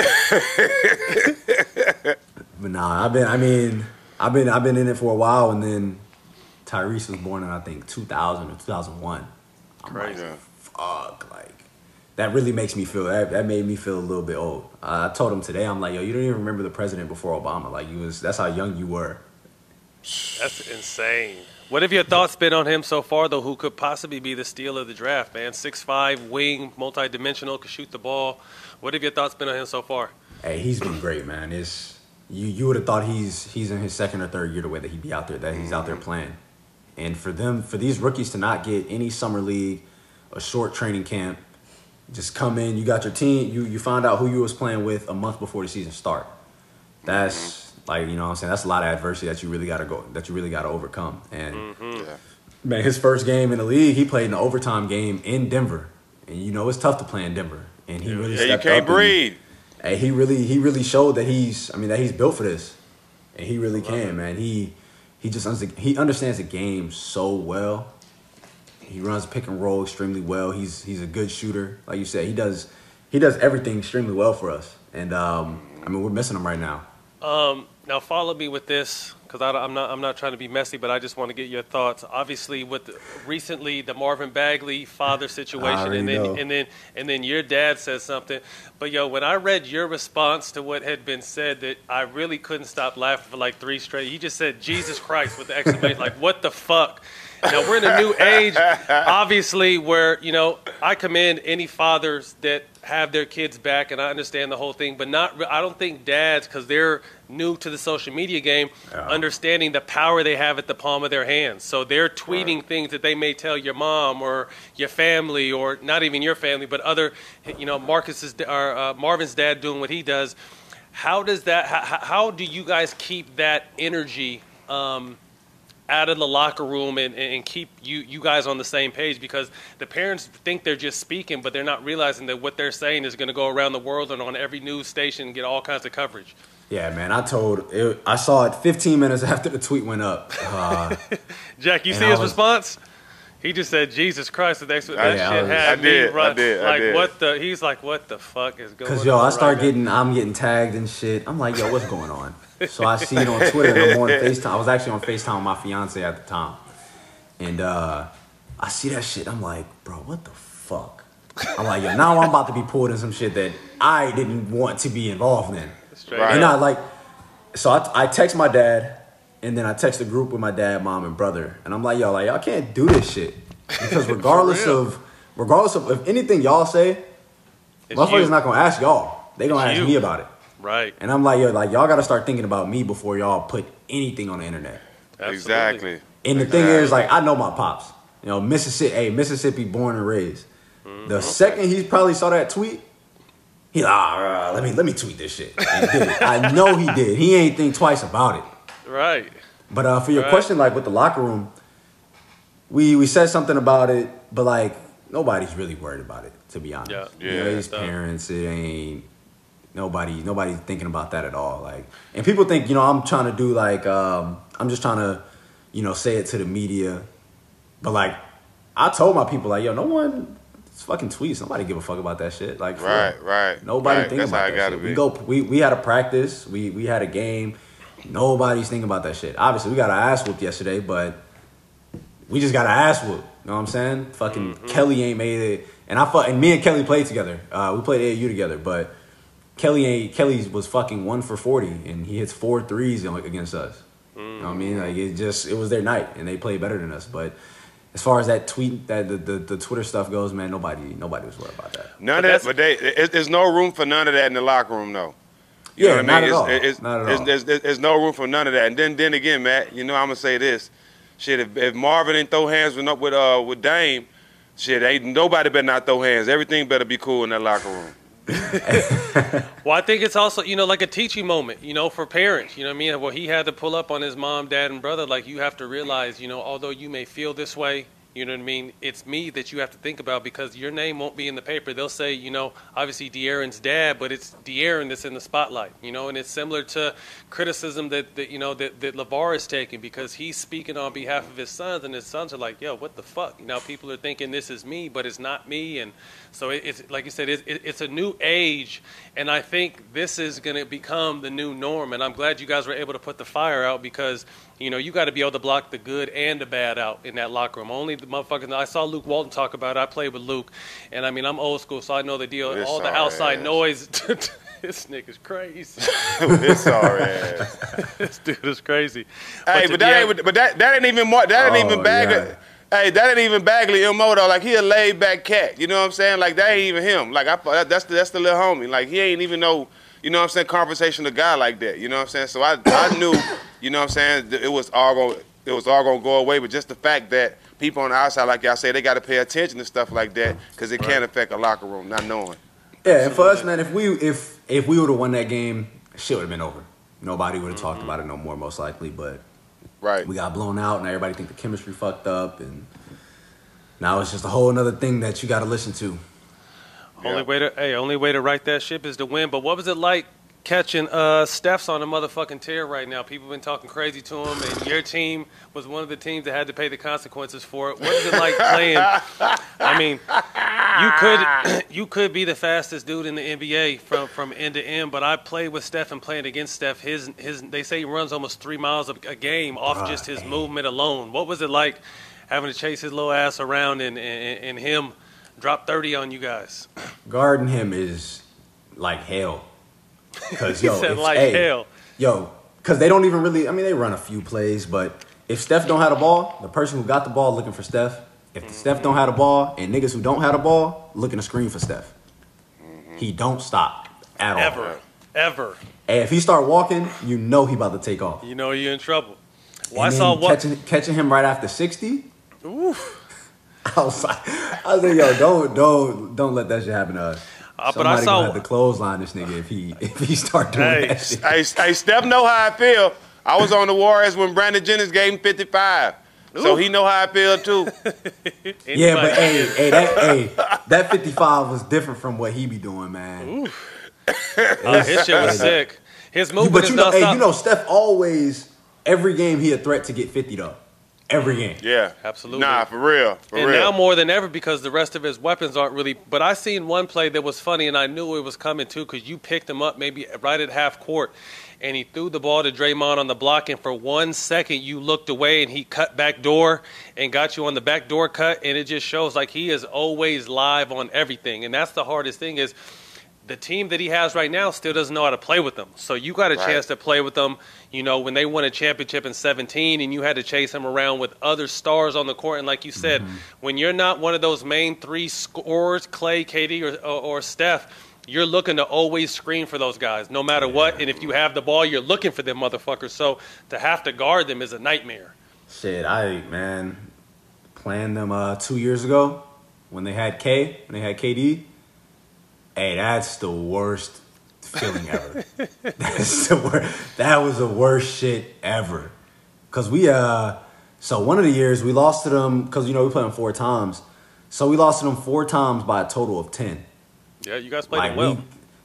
But nah, I've been in it for a while, and then Tyrese was born in, I think, 2000 or 2001. Crazy. Like, fuck, like that really makes me feel that made me feel a little bit old. I told him today, I'm like, yo, you don't even remember the president before Obama. Like, that's how young you were. That's insane. What have your thoughts been on him so far, though, who could possibly be the steal of the draft, man? 6'5", wing, multi-dimensional, could shoot the ball. What have your thoughts been on him so far? Hey, he's been great, man. You would have thought he's in his 2nd or 3rd year the way that he'd be out there, that he's out there playing. And for these rookies to not get any summer league, a short training camp, just come in, you got your team, you find out who you was playing with a month before the season start. That's... Like, you know what I'm saying? That's a lot of adversity that you really got to overcome. And, man, his first game in the league, he played an overtime game in Denver. And, it's tough to play in Denver. And he really stepped up. You can't breathe. And he really showed that he's built for this. And he really can, man. He understands the game so well. He runs pick and roll extremely well. He's a good shooter. Like you said, he does everything extremely well for us. And, we're missing him right now. Now follow me with this, because I'm not trying to be messy, but I just want to get your thoughts. Obviously, with recently the Marvin Bagley father situation, and then your dad said something. But when I read your response to what had been said, that I really couldn't stop laughing for like 3 straight. He just said Jesus Christ with the exclamation, like what the fuck. Now we're in a new age, obviously, where I commend any fathers that have their kids back, and I understand the whole thing, but I don't think dads, because they're new to the social media game, understanding the power they have at the palm of their hands. So they're tweeting things that they may tell your mom or your family, or not even your family, but other, Marvin's dad doing what he does. How do you guys keep that energy out of the locker room and keep you guys on the same page? Because the parents think they're just speaking, but they're not realizing that what they're saying is going to go around the world and on every news station and get all kinds of coverage. Yeah, man, I saw it 15 minutes after the tweet went up. Jack, you see his response? He just said Jesus Christ. That shit I had me did. what the? He's like, what the fuck is going on? Because, yo, I'm getting tagged and shit. I'm like, yo, what's going on? So I see it on Twitter and I'm on FaceTime. I was actually on FaceTime with my fiance at the time. And I see that shit. I'm like, bro, what the fuck? I'm like, yo, now I'm about to be pulled in some shit that I didn't want to be involved in. Right. And so I text my dad. And then I text the group with my dad, mom, and brother. And I'm like, yo, y'all can't do this shit. Because regardless of if anything y'all say, motherfuckers not going to ask y'all. They going to ask me about it. Right. And I'm like, yo, y'all got to start thinking about me before y'all put anything on the internet. Absolutely. Exactly. And the thing is, I know my pops. You know, Mississippi born and raised. Mm-hmm. The second he probably saw that tweet, he like, let me tweet this shit. And did it. I know he did. He ain't think twice about it. Right. But for your question, with the locker room, we said something about it, but nobody's really worried about it, to be honest. Yeah. You know, his parents, it ain't nobody's thinking about that at all. And people think, I'm trying to do I'm just trying to, say it to the media. But I told my people, yo, no one fucking tweets. Nobody give a fuck about that shit. Right. Nobody think about that shit. We had a practice. We had a game. Nobody's thinking about that shit. Obviously, we got our ass whooped yesterday, but we just got our ass whooped. You know what I'm saying? Fucking Kelly ain't made it. And me and Kelly played together. We played AAU together, but Kelly was fucking 1 for 40, and he hits 4 threes against us. You know what I mean? It was their night, and they played better than us. But as far as that tweet, that the Twitter stuff goes, man, nobody was worried about that. None of that, but there's no room for none of that in the locker room, though. You know what I mean? Not at all. There's no room for none of that. And then again, Matt, I'm gonna say this: shit, if Marvin didn't throw hands with Dame, shit, ain't nobody better not throw hands. Everything better be cool in that locker room. Well, I think it's also, like a teaching moment, for parents. You know what I mean? Well, he had to pull up on his mom, dad, and brother. You have to realize, although you may feel this way, you know what I mean? It's me that you have to think about because your name won't be in the paper. They'll say, obviously De'Aaron's dad, but it's De'Aaron that's in the spotlight, and it's similar to criticism that LeVar is taking because he's speaking on behalf of his sons, and his sons are like, yo, what the fuck? People are thinking this is me, but it's not me. And so it's like you said, it's a new age, and I think this is going to become the new norm. And I'm glad you guys were able to put the fire out because you got to be able to block the good and the bad out in that locker room. Only the motherfuckers. I saw Luke Walton talk about it. I played with Luke, and I'm old school, so I know the deal. All the outside noise. This nigga's crazy. It's sorry ass. This dude is crazy. Hey, but that ain't even more. That ain't even Bagley. Yeah. Hey, that ain't even Bagley MO though. He a laid back cat. You know what I'm saying? That ain't even him. That's the little homie. He ain't even no. You know what I'm saying? Conversational guy like that. You know what I'm saying? So I knew. You know what I'm saying? It was all gonna go away. But just the fact that people on the outside, like y'all say, they got to pay attention to stuff like that because it can affect a locker room, not knowing. Yeah, and for us, man, if we would have won that game, shit would have been over. Nobody would have talked about it no more, most likely. But we got blown out, and everybody think the chemistry fucked up, and now it's just a whole other thing that you got to listen to. Only way to right that ship is to win. But what was it like catching Steph's on a motherfucking tear right now? People have been talking crazy to him, and your team was one of the teams that had to pay the consequences for it. What is it like playing? I mean, you could be the fastest dude in the NBA from end to end, but I played with Steph and playing against Steph. His they say he runs almost 3 miles a game off just his movement alone. What was it like having to chase his little ass around and him drop 30 on you guys? Guarding him is like hell. Because because they don't even really. I mean, they run a few plays, but if Steph don't have the ball, the person who got the ball looking for Steph. If Steph don't have the ball, and niggas who don't have the ball looking to screen for Steph, he don't stop at all. Ever. And if he start walking, you know he about to take off. You know you're in trouble. Well, I saw catching him right after 60. Oof. I was like, yo, don't let that shit happen to us. But I saw have to clothesline this nigga if he start doing that shit. Hey, Steph know how I feel. I was on the Warriors when Brandon Jennings gave him 55. Ooh. So he know how I feel too. Yeah, but that 55 was different from what he be doing, man. His shit was sick. His movement is not Steph always, every game he a threat to get 50 though. every game. Yeah. Absolutely. Nah, for real. And now more than ever because the rest of his weapons aren't really. But I seen one play that was funny, and I knew it was coming too because you picked him up maybe right at half court, and he threw the ball to Draymond on the block, and for 1 second you looked away, and he cut back door and got you on the back door cut, and it just shows like he is always live on everything, and that's the hardest thing is the team that he has right now still doesn't know how to play with them. So you got a chance to play with them, you know, when they won a championship in 2017 and you had to chase him around with other stars on the court. And like you said, when you're not one of those main three scorers, Clay, KD, or Steph, you're looking to always screen for those guys no matter what. And if you have the ball, you're looking for them motherfuckers. So to have to guard them is a nightmare. Shit, playing them 2 years ago when they had KD. Hey, that's the worst feeling ever. That was the worst shit ever. Cause so one of the years we lost to them because we played them 4 times. So we lost to them 4 times by a total of 10. Yeah, you guys played them well.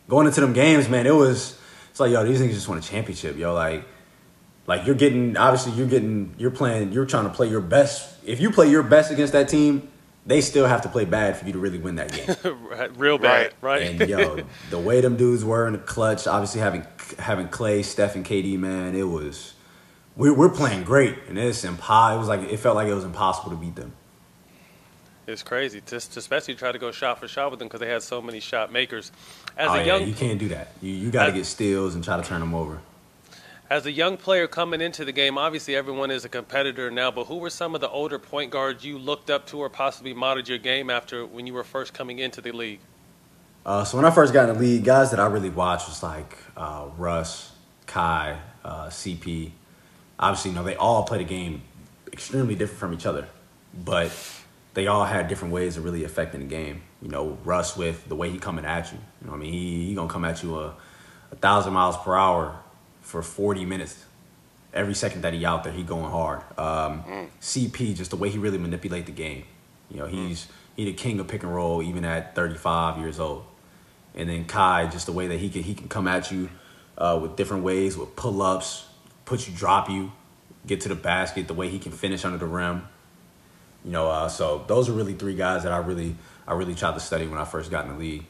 Going into them games, man, it's like, yo, these niggas just won a championship, yo. Like you're trying to play your best. If you play your best against that team, they still have to play bad for you to really win that game. Real bad, right? And yo, the way them dudes were in the clutch, obviously having Clay, Steph, and KD, man, it was we're playing great, and it felt like it was impossible to beat them. It's crazy, just especially try to go shot for shot with them because they had so many shot makers. You can't do that. You got to get steals and try to turn them over. As a young player coming into the game, obviously everyone is a competitor now, but who were some of the older point guards you looked up to or possibly modeled your game after when you were first coming into the league? So when I first got in the league, guys that I really watched was like Russ, Kai, CP. Obviously, they all played a game extremely different from each other, but they all had different ways of really affecting the game. Russ with the way he coming at you. He gonna come at you 1,000 miles per hour for 40 minutes. Every second that he out there, he going hard. CP, just the way he really manipulate the game. He the king of pick and roll even at 35 years old. And then Kai, just the way that he can come at you with different ways, with pull-ups, drop you, get to the basket, the way he can finish under the rim. So those are really 3 guys that I really tried to study when I first got in the league.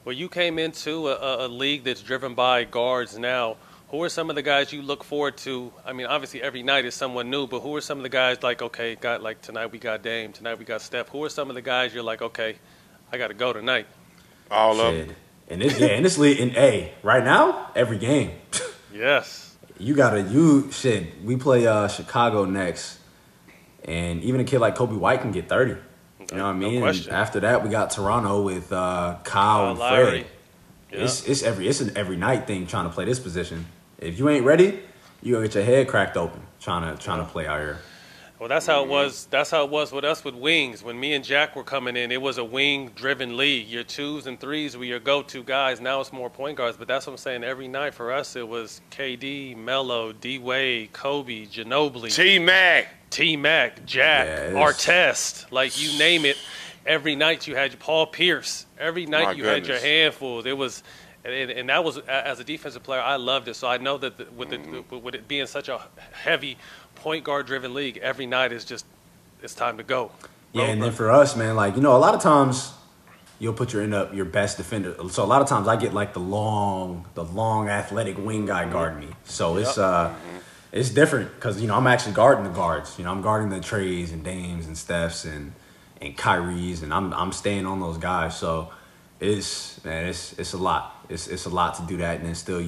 Well, you came into a league that's driven by guards now. Who are some of the guys you look forward to? I mean, obviously every night is someone new, but who are some of the guys tonight we got Dame, tonight we got Steph. Who are some of the guys you're like, okay, I got to go tonight? All of them. In this league, right now, every game. Yes. We play Chicago next, and even a kid like Kobe White can get 30. You know what I mean? No question. And after that, we got Toronto with Kyle and Fred. Yeah. It's an every night thing trying to play this position. If you ain't ready, you gonna get your head cracked open trying to play out here. Well, that's how it was. That's how it was with us with wings. When me and Jack were coming in, it was a wing-driven league. Your 2s and 3s were your go-to guys. Now it's more point guards. But that's what I'm saying. Every night for us, it was KD, Melo, D-Wade, Kobe, Ginobili, T-Mac, Jack, Artest, like you name it. Every night you had Paul Pierce. Every night had your handfuls. It was, and that was, as a defensive player, I loved it. So I know that with it being such a heavy point guard driven league, every night is just, it's time to go. Yeah, and then for us, man, a lot of times you'll put your best defender. So a lot of times I get like the long athletic wing guy guarding me. So it's different because, I'm actually guarding the guards. I'm guarding the Trays and Dames and Stephs and Kyries, and I'm staying on those guys. So it's a lot. It's a lot to do that and then still,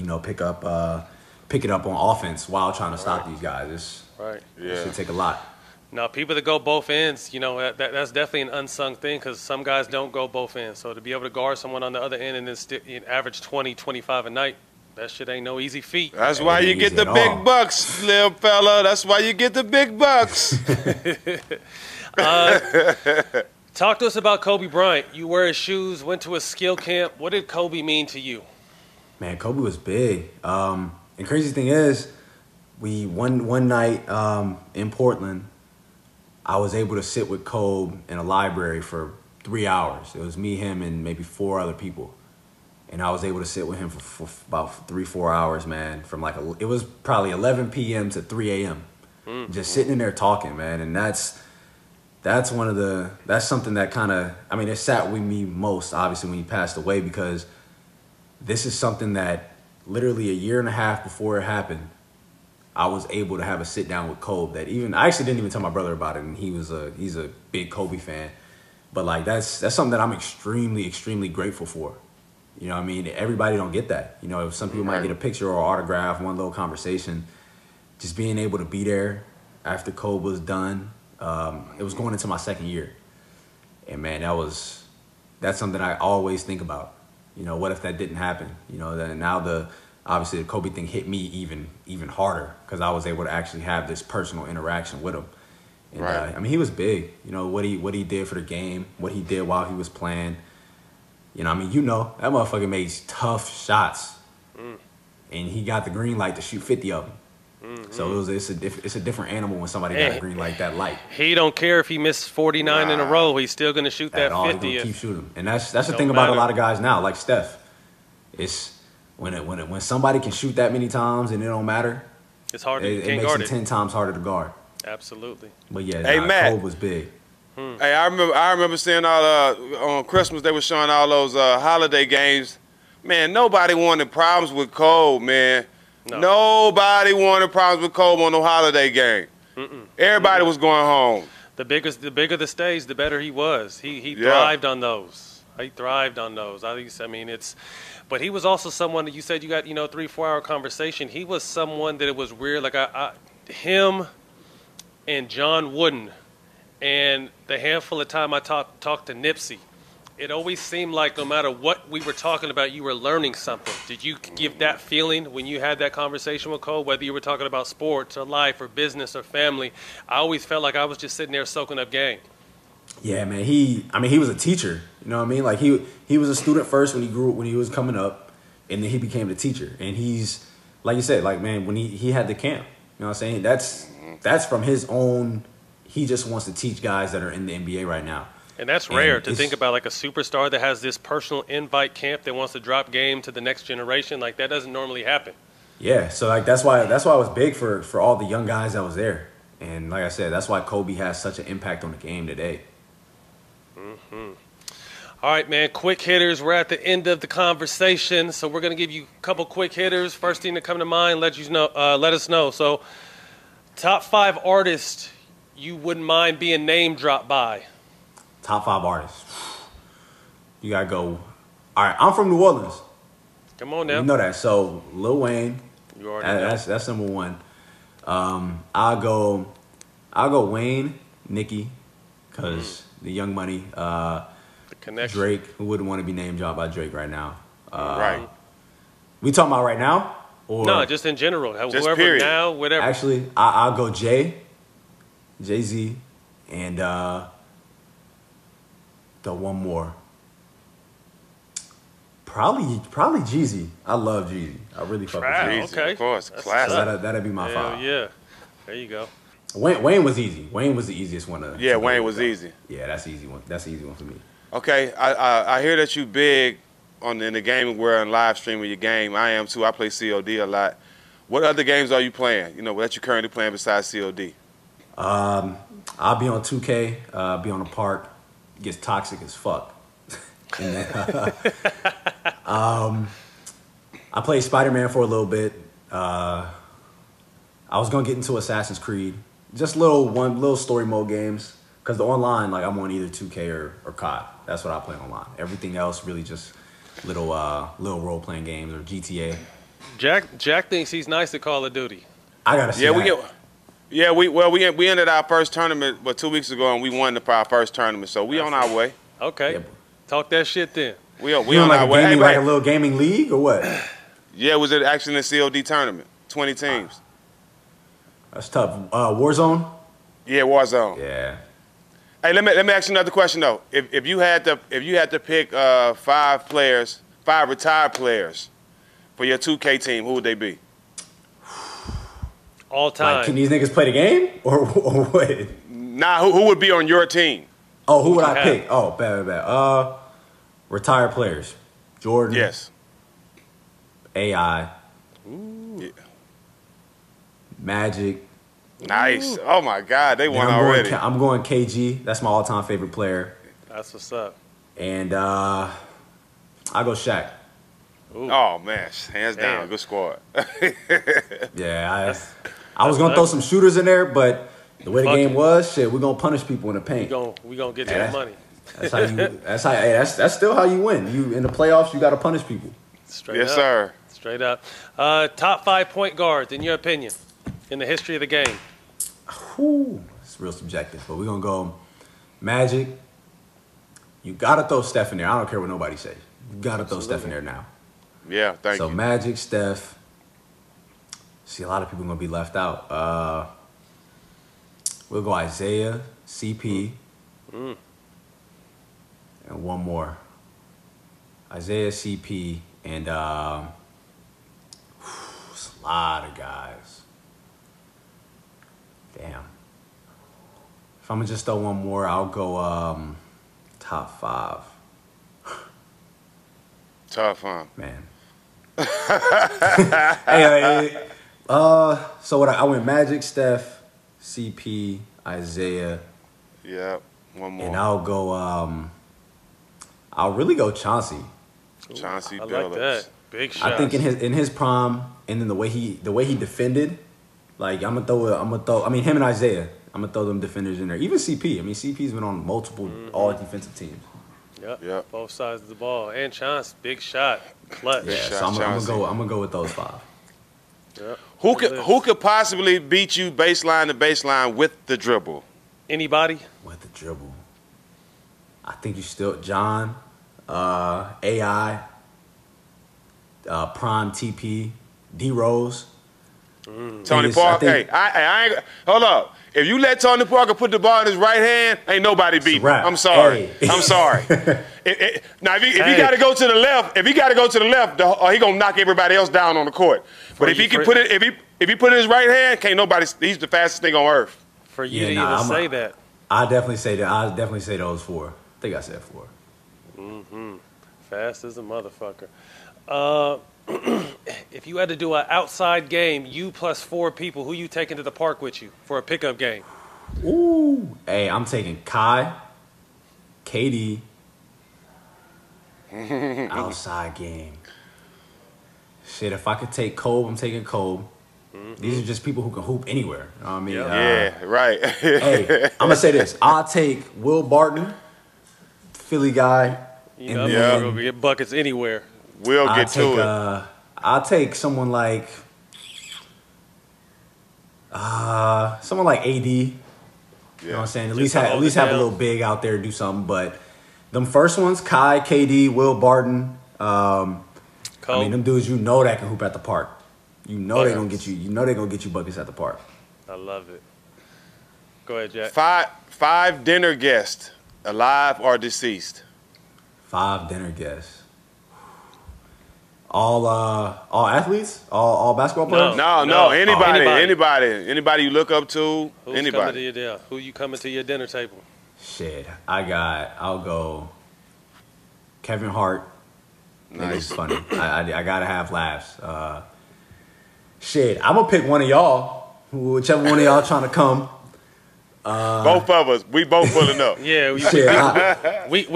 pick it up on offense while trying to stop these guys. It should take a lot. Now, people that go both ends, that's definitely an unsung thing because some guys don't go both ends. So to be able to guard someone on the other end and then average 20, 25 a night, that shit ain't no easy feat. That's why you get the big bucks, little fella. That's why you get the big bucks. Talk to us about Kobe Bryant. You wear his shoes, went to a skill camp. What did Kobe mean to you? Man, Kobe was big. And crazy thing is, we one night in Portland, I was able to sit with Kobe in a library for 3 hours. It was me, him, and maybe 4 other people. And I was able to sit with him for about 3-4 hours, man. From it was probably 11 p.m. to 3 a.m. just sitting in there talking, man. And that's something that kind of, I mean, it sat with me most, obviously, when he passed away, because this is something that literally a year and a half before it happened, I was able to have a sit down with Kobe. I actually didn't even tell my brother about it, and he's a big Kobe fan. But like that's something that I'm extremely, extremely grateful for. You know what I mean? Everybody don't get that. You know, some people might get a picture or autograph, one little conversation. Just being able to be there after Kobe was done. It was going into my second year. And man, that's something I always think about. You know, what if that didn't happen? You know, then now obviously the Kobe thing hit me even harder because I was able to actually have this personal interaction with him. And, I mean, he was big. You know, what he did for the game, what he did while he was playing. You know, I mean, that motherfucker made tough shots. And he got the green light to shoot 50 of them. So it's a different animal when somebody got a green light that light. He don't care if he missed 49 in a row. He's still going to shoot that 50. He's gonna keep shooting. And that's the thing about a lot of guys now, like Steph. It's when somebody can shoot that many times and it don't matter. It's hard. It makes it 10 times harder to guard. Absolutely. But yeah, Matt. Kobe was big. Hey, I remember seeing on Christmas they were showing all those holiday games. Man, nobody wanted problems with Kobe, man. No. Nobody wanted problems with Kobe on no holiday game. Everybody was going home. The bigger the stage, the better he was. He thrived on those. He thrived on those. But he was also someone that you said you got 3-4 hour conversation. He was someone that it was weird. Like him and John Wooden, and the handful of time I talked to Nipsey, it always seemed like no matter what we were talking about, you were learning something. Did you give that feeling when you had that conversation with Cole, whether you were talking about sports or life or business or family? I always felt like I was just sitting there soaking up game. Yeah, man. He was a teacher. You know what I mean? Like he was a student first when he was coming up, and then he became the teacher. And he's, like you said, like, man, when he had the camp, you know what I'm saying? That's from his own. He just wants to teach guys that are in the NBA right now. And that's rare to think about, like a superstar that has this personal invite camp that wants to drop game to the next generation. Like, that doesn't normally happen. Yeah, so like that's why it was big for all the young guys that was there. And like I said, that's why Kobe has such an impact on the game today. All right, man, quick hitters. We're at the end of the conversation, so we're going to give you a couple quick hitters. First thing to come to mind, let us know. So, top 5 artists you wouldn't mind being name dropped by. Top 5 artists. You got to go. All right, I'm from New Orleans. Come on now. You know that. So, Lil Wayne. You already know. That's number 1. I'll go Wayne, Nicki, because the Young Money. The connection. Drake, who wouldn't want to be name dropped by Drake right now? Right. We talking about right now? Or no, just in general. Just whoever period. Now, whatever. Actually, I'll go Jay-Z, and the one more. Probably Jeezy. I love Jeezy. I really fuck with Jeezy. Okay. Of course, classic. That'd be my 5. Yeah, there you go. Wayne was easy. Wayne was the easiest one to. Yeah, Wayne was easy. Yeah, that's the easy one. That's the easy one for me. Okay, I hear that you big in the gaming world and live streaming your game. I am too. I play COD a lot. What other games are you playing? That you currently playing besides COD? I'll be on 2K. Be on the park. It gets toxic as fuck. And then, I played Spider-Man for a little bit. I was gonna get into Assassin's Creed, just little story mode games. Cause the online, like I'm on either 2K or COD. That's what I play online. Everything else really just little role playing games or GTA. Jack thinks he's nice at Call of Duty. I gotta see. We ended our first tournament 2 weeks ago and we won our first tournament. So we on our way. Okay. Yeah. Talk that shit then. We on our way. Gaming, like a little gaming league or what? Yeah, it was actually a COD tournament. 20 teams. That's tough. Warzone? Yeah, Warzone. Yeah. Hey, let me ask you another question though. If you had to pick 5 retired players for your 2K team, who would they be? All time. Like, can these niggas play the game or what? Nah, who would be on your team? Oh, who would I pick? Oh, bad. Retired players. Jordan. Yes. AI. Ooh. Yeah. Magic. Nice. Oh my God, they won I'm already. I'm going KG. That's my all-time favorite player. That's what's up. And I go Shaq. Ooh. Oh man, hands down, good squad. Yeah, I was gonna throw some shooters in there, but the way the game was, shit, we're gonna punish people in the paint. We gonna get that money. That's how you. That's still how you win. You in the playoffs, you got to punish people. Straight yes, up. sir. Straight up. Top 5 point guards in your opinion in the history of the game. Whew, it's real subjective, but we're gonna go Magic. You gotta throw Steph in there. I don't care what nobody says. You gotta throw Steph in there now. Yeah, thank you. So Magic, Steph. See, a lot of people gonna be left out. We'll go Isaiah, CP, and one more. Isaiah, CP, and it's a lot of guys. Damn. If I'm gonna just throw one more, I'll go top 5. Tough, huh? Man. hey, so what I went Magic, Steph, CP, Isaiah. Yeah, one more. And I'll go I'll really go Chauncey. Chauncey I Billups. like that. Big shot. I think in his prime, and then the way he defended, like I'm gonna throw. I mean, him and Isaiah, I'm gonna throw them defenders in there. Even CP. I mean, CP's been on multiple all defensive teams. Yep. Both sides of the ball. And Chance, big shot, clutch. Yeah, so I'm gonna go with those 5. Yep. Who could possibly beat you baseline to baseline with the dribble? Anybody? With the dribble, I think you still John, AI, Prime TP, D Rose. Tony Parker. Hey, I ain't. Hold up. If you let Tony Parker put the ball in his right hand, ain't nobody beat him. I'm sorry. Hey. I'm sorry. Now, if he got to go to the left, he gonna knock everybody else down on the court. But if he can put it, if he put it in his right hand, can't nobody. He's the fastest thing on earth. For you to even say that. I definitely say that. I definitely say those 4. I think I said 4. Fast as a motherfucker. If you had to do an outside game, you plus 4 people, who you taking to the park with you for a pickup game? Ooh. Hey, I'm taking Kai, KD, outside game. Shit, if I could take Cole, I'm taking Cole. These are just people who can hoop anywhere. You know what I mean? Yeah, right. Hey, I'm gonna say this. I'll take Will Barton, Philly guy. You know, I'm gonna get buckets anywhere. We'll get to it. I'll take someone like AD. You know what I'm saying? At least have a little big out there, do something. But them first ones, Kai, KD, Will Barton. I mean, them dudes you know that can hoop at the park. You know they're gonna get you. You know they're gonna get you buckets at the park. I love it. Go ahead, Jack. 5 dinner guests, alive or deceased. 5 dinner guests. All athletes? All basketball players? No. Anybody you look up to? Who's anybody? Coming to your dinner? Who you coming to your dinner table? Shit, I'll go Kevin Hart. Nice. It's funny. I gotta have laughs. Shit, I'm gonna pick one of y'all. Whichever one of y'all trying to come. Both of us. We both pulling up. Yeah, we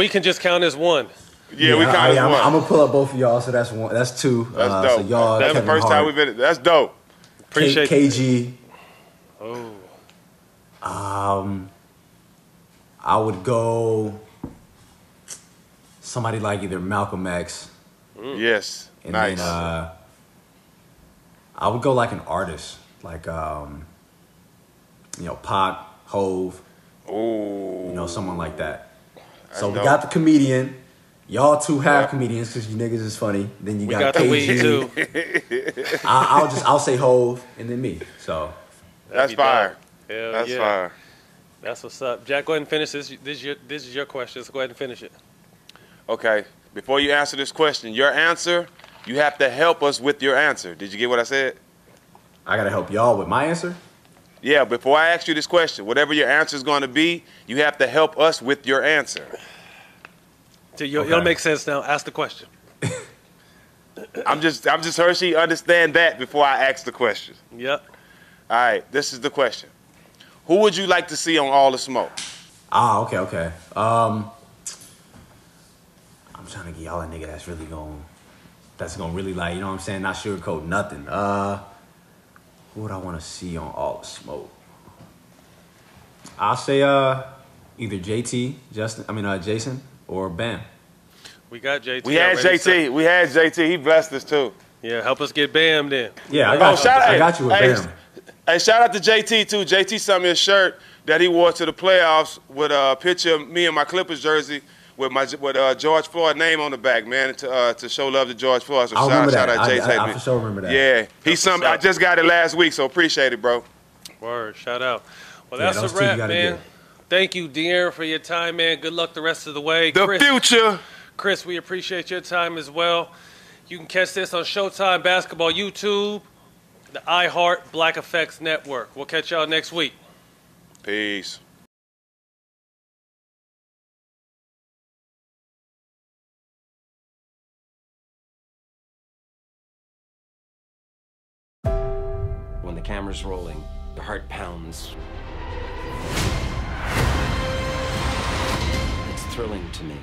can just count as one. Yeah, we count as one. I'm gonna pull up both of y'all, so that's one. That's 2. That's dope. So y'all, that's Kevin the first Hart, time we've been. That's dope. Appreciate KG. Oh. I would go somebody like either Malcolm X. Yes. And nice. then I would go like an artist, like Pac, Hove. Ooh. Someone like that. So we got the comedian. Y'all 2 have comedians because you niggas is funny. Then you got KG. The weed too. I'll say Hove and then me. So that's fire. That's fire. That's what's up. Jack, go ahead and finish this. This is your question, so go ahead and finish it. Okay. Before you answer this question, your answer, you have to help us with your answer. Did you get what I said? I gotta help y'all with my answer? Yeah, before I ask you this question, whatever your answer is going to be, you have to help us with your answer. It'll make sense now. Ask the question. I'm just Hershey, understand that before I ask the question. Yep. All right, this is the question. Who would you like to see on All the Smoke? Ah, okay. I'm trying to get y'all a nigga that's gonna really like, you know what I'm saying, not sugarcoat nothing. Who would I want to see on All the Smoke? I'll say either Jayson or Bam. We got JT. We had JT. He blessed us too. Yeah, help us get Bam then. Yeah, I got you with Bam. Hey, shout out to JT too. JT sent me a shirt that he wore to the playoffs with a picture of me in my Clippers jersey with George Floyd's name on the back, man, to show love to George Floyd. So shout out JT. I for sure remember that. Yeah, I just got it last week, so appreciate it, bro. Word, shout out. Well, that's a wrap, man. Thank you, De'Aaron, for your time, man. Good luck the rest of the way. Future. Chris, we appreciate your time as well. You can catch this on Showtime Basketball YouTube, the iHeart Black Effects Network. We'll catch y'all next week. Peace. When the camera's rolling, the heart pounds. It's thrilling to me.